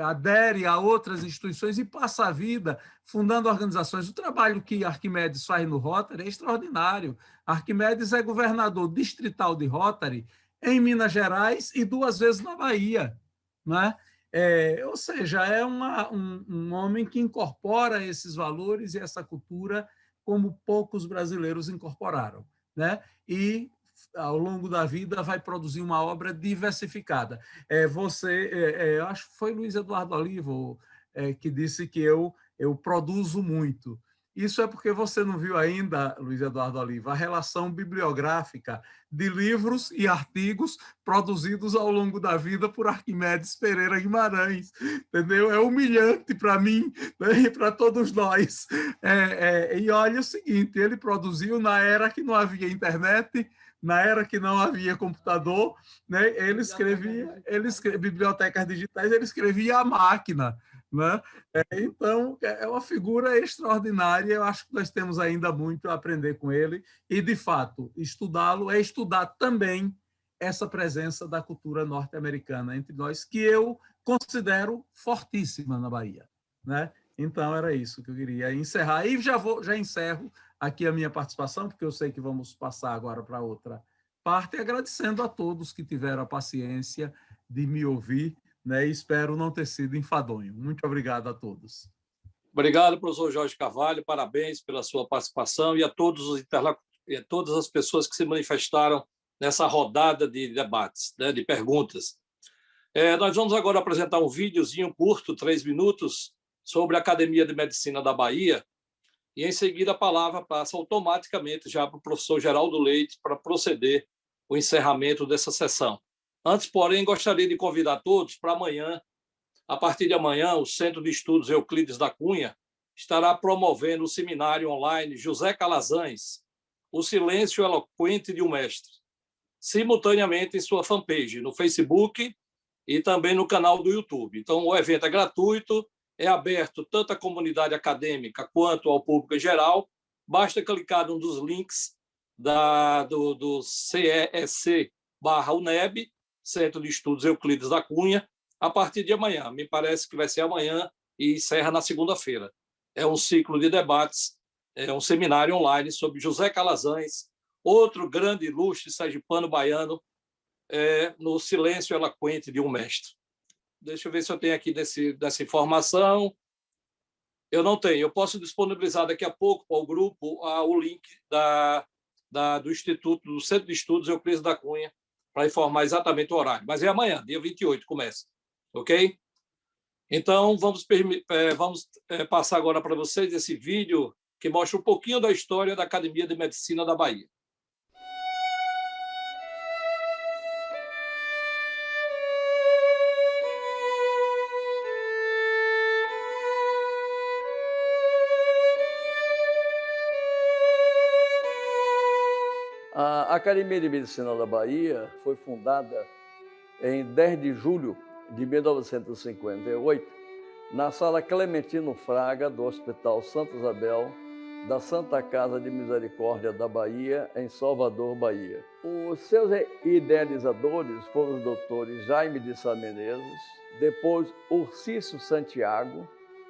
adere a outras instituições e passa a vida fundando organizações. O trabalho que Arquimedes faz no Rotary é extraordinário. Arquimedes é governador distrital de Rotary em Minas Gerais e 2 vezes na Bahia, né? Ou seja, é um homem que incorpora esses valores e essa cultura como poucos brasileiros incorporaram, né? E, ao longo da vida, vai produzir uma obra diversificada. Eu acho que foi Luiz Eduardo Olivo que disse que eu produzo muito. Isso é porque você não viu ainda, Luiz Eduardo Oliva, a relação bibliográfica de livros e artigos produzidos ao longo da vida por Arquimedes Pereira Guimarães, entendeu? É humilhante para mim, né? E para todos nós. E olha o seguinte, ele produziu na era que não havia internet, na era que não havia computador, né? Ele escrevia bibliotecas digitais, ele escrevia à máquina, né? Então, é uma figura extraordinária, eu acho que nós temos ainda muito a aprender com ele, e, de fato, estudá-lo é estudar também essa presença da cultura norte-americana entre nós, que eu considero fortíssima na Bahia, né? Então, era isso que eu queria encerrar. E já encerro aqui a minha participação, porque eu sei que vamos passar agora para outra parte, agradecendo a todos que tiveram a paciência de me ouvir, né? E espero não ter sido enfadonho. Muito obrigado a todos. Obrigado, professor Jorge Carvalho, parabéns pela sua participação e a todas as pessoas que se manifestaram nessa rodada de debates, né, de perguntas. Nós vamos agora apresentar um videozinho curto, 3 minutos, sobre a Academia de Medicina da Bahia, e em seguida a palavra passa automaticamente já para o professor Geraldo Leite para proceder o encerramento dessa sessão. Antes, porém, gostaria de convidar todos para amanhã. A partir de amanhã, o Centro de Estudos Euclides da Cunha estará promovendo o seminário online José Calazans, O Silêncio Eloquente de um Mestre, simultaneamente em sua fanpage, no Facebook e também no canal do YouTube. Então, o evento é gratuito, é aberto tanto à comunidade acadêmica quanto ao público em geral. Basta clicar num dos links do CEEC/UNEB, Centro de Estudos Euclides da Cunha, a partir de amanhã. Me parece que vai ser amanhã e encerra na segunda-feira. É um ciclo de debates, é um seminário online sobre José Calazans, outro grande ilustre sergipano baiano, no Silêncio Eloquente de um Mestre. Deixa eu ver se eu tenho aqui dessa informação. Eu não tenho. Eu posso disponibilizar daqui a pouco para o grupo o link do Instituto, do Centro de Estudos Euclides da Cunha, para informar exatamente o horário. Mas é amanhã, dia 28, começa. Ok? Então, vamos passar agora para vocês esse vídeo que mostra um pouquinho da história da Academia de Medicina da Bahia. A Academia de Medicina da Bahia foi fundada em 10 de julho de 1958, na Sala Clementino Fraga, do Hospital Santa Isabel, da Santa Casa de Misericórdia da Bahia, em Salvador, Bahia. Os seus idealizadores foram os doutores Jaime de Sá Menezes, depois Urcício Santiago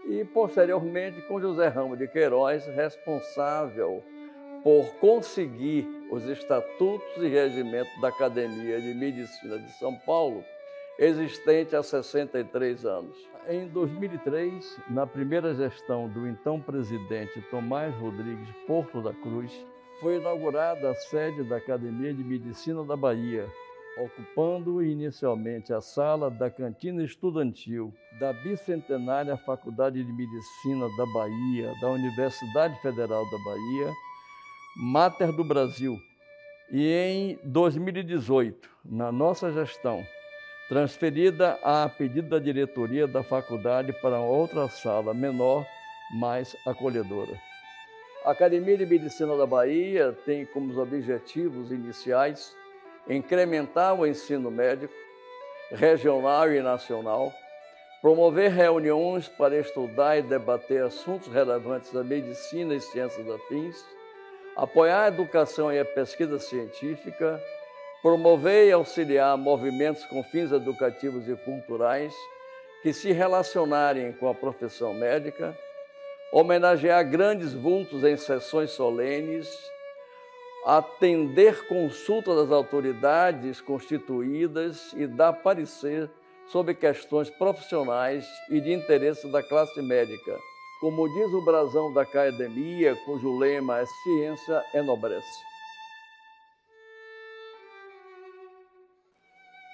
e, posteriormente, com José Ramos de Queiroz, responsável por conseguir os estatutos e regimento da Academia de Medicina de São Paulo, existente há 63 anos. Em 2003, na primeira gestão do então presidente Tomás Rodrigues Porto da Cruz, foi inaugurada a sede da Academia de Medicina da Bahia, ocupando inicialmente a sala da cantina estudantil da bicentenária Faculdade de Medicina da Bahia, da Universidade Federal da Bahia, Mater do Brasil. E em 2018, na nossa gestão, transferida a pedido da diretoria da faculdade para outra sala menor, mais acolhedora. A Academia de Medicina da Bahia tem como objetivos iniciais incrementar o ensino médico, regional e nacional, promover reuniões para estudar e debater assuntos relevantes à medicina e ciências afins, apoiar a educação e a pesquisa científica, promover e auxiliar movimentos com fins educativos e culturais que se relacionarem com a profissão médica, homenagear grandes vultos em sessões solenes, atender consulta das autoridades constituídas e dar parecer sobre questões profissionais e de interesse da classe médica. Como diz o brasão da academia, cujo lema é Ciência Enobrece.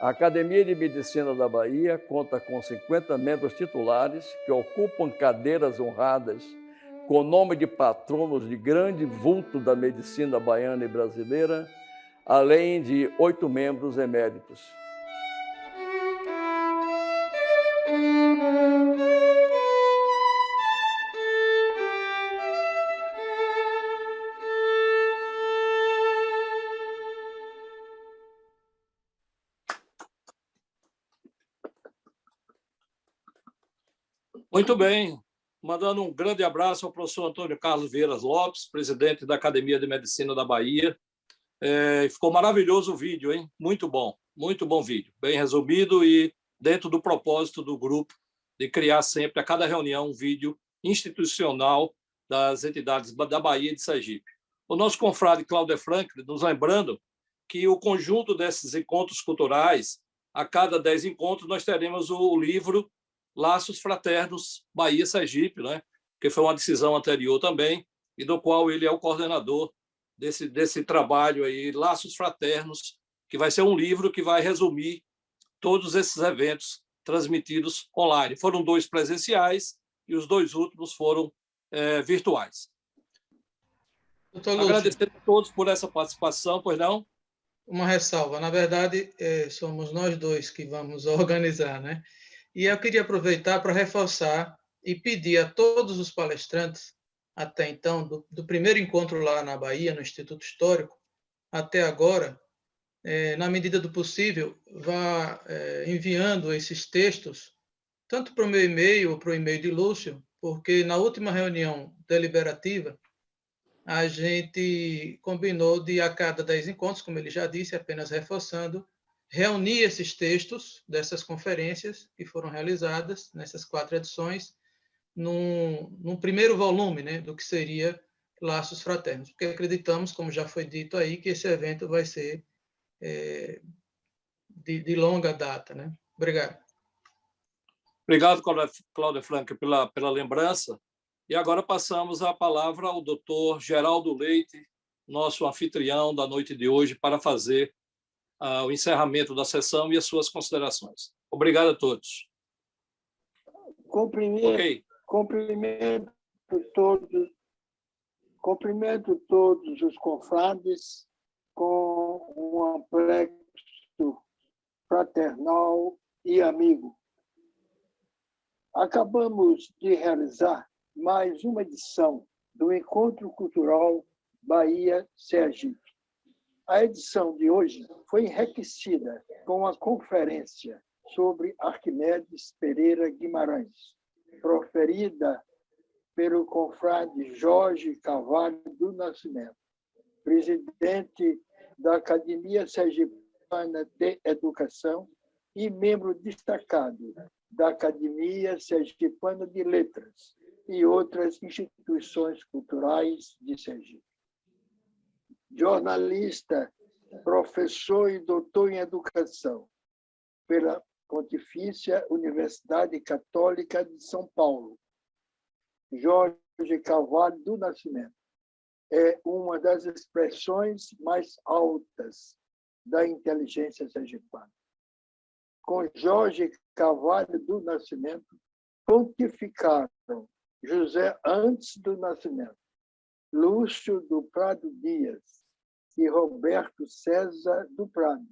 A Academia de Medicina da Bahia conta com 50 membros titulares que ocupam cadeiras honradas com nome de patronos de grande vulto da medicina baiana e brasileira, além de 8 membros eméritos. Muito bem. Mandando um grande abraço ao professor Antônio Carlos Vieira Lopes, presidente da Academia de Medicina da Bahia. Ficou maravilhoso o vídeo, hein? Muito bom vídeo. Bem resumido e dentro do propósito do grupo de criar sempre, a cada reunião, um vídeo institucional das entidades da Bahia e de Sergipe. O nosso confrade Cláudio Franklin, nos lembrando que o conjunto desses encontros culturais, a cada 10 encontros, nós teremos o livro Laços Fraternos Bahia-Sergipe, né? Que foi uma decisão anterior também, e do qual ele é o coordenador desse trabalho aí, Laços Fraternos, que vai ser um livro que vai resumir todos esses eventos transmitidos online. Foram 2 presenciais e os 2 últimos foram virtuais. Agradecer a todos por essa participação, pois não? Uma ressalva, na verdade, somos nós 2 que vamos organizar, né? E eu queria aproveitar para reforçar e pedir a todos os palestrantes, até então, do primeiro encontro lá na Bahia, no Instituto Histórico, até agora, na medida do possível, vá enviando esses textos, tanto para o meu e-mail ou para o e-mail de Lúcio, porque na última reunião deliberativa, a gente combinou de, a cada 10 encontros, como ele já disse, apenas reforçando, reunir esses textos dessas conferências que foram realizadas nessas 4 edições num primeiro volume, né, do que seria Laços Fraternos, porque acreditamos, como já foi dito aí, que esse evento vai ser de longa data, né? Obrigado. Obrigado, Cláudio Franklin, pela lembrança. E agora passamos a palavra ao doutor Geraldo Leite, nosso anfitrião da noite de hoje, para fazer o encerramento da sessão e as suas considerações. Obrigado a todos. Cumprimento todos os confrades com um aplexo fraternal e amigo. Acabamos de realizar mais uma edição do Encontro Cultural Bahia-Sergipe. A edição de hoje foi enriquecida com a conferência sobre Arquimedes Pereira Guimarães, proferida pelo confrade Jorge Carvalho do Nascimento, presidente da Academia Sergipana de Educação e membro destacado da Academia Sergipana de Letras e outras instituições culturais de Sergipe. Jornalista, professor e doutor em educação pela Pontifícia Universidade Católica de São Paulo, Jorge Carvalho do Nascimento. É uma das expressões mais altas da inteligência sergipana. Com Jorge Carvalho do Nascimento, pontificaram José antes do Nascimento, Lúcio do Prado Dias e Roberto César do Prado,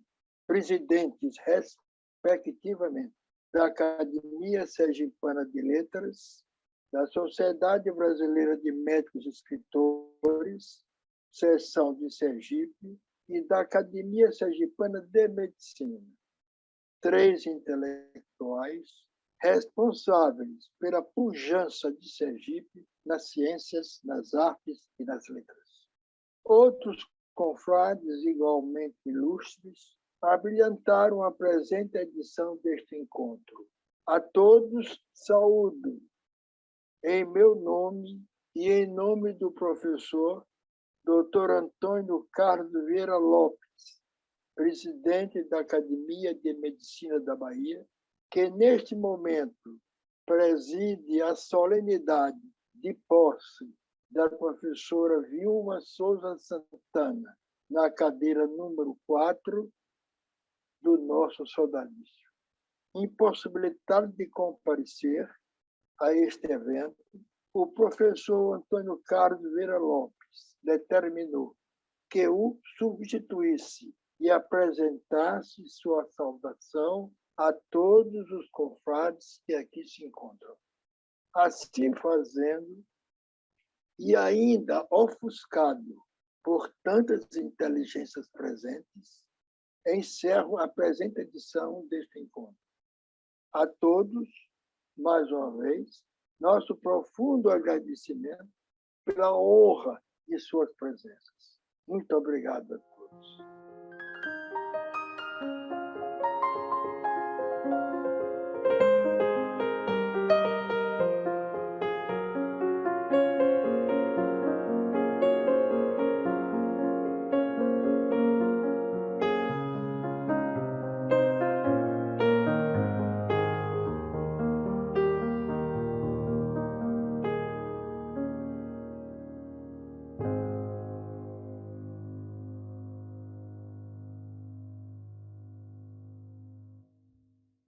presidentes, respectivamente, da Academia Sergipana de Letras, da Sociedade Brasileira de Médicos e Escritores, seção de Sergipe, e da Academia Sergipana de Medicina. 3 intelectuais responsáveis pela pujança de Sergipe nas ciências, nas artes e nas letras. Outros confrades igualmente ilustres abrilhantaram a presente edição deste encontro. A todos saúdo, em meu nome e em nome do professor Dr. Antônio Carlos Vieira Lopes, presidente da Academia de Medicina da Bahia, que neste momento preside a solenidade de posse da professora Vilma Souza Santana, na cadeira número 4 do nosso sodalício. Impossibilitado de comparecer a este evento, o professor Antônio Carlos Vieira Lopes determinou que o substituísse e apresentasse sua saudação a todos os confrades que aqui se encontram. Assim fazendo, e ainda ofuscado por tantas inteligências presentes, encerro a presente edição deste encontro. A todos, mais uma vez, nosso profundo agradecimento pela honra de suas presenças. Muito obrigado a todos.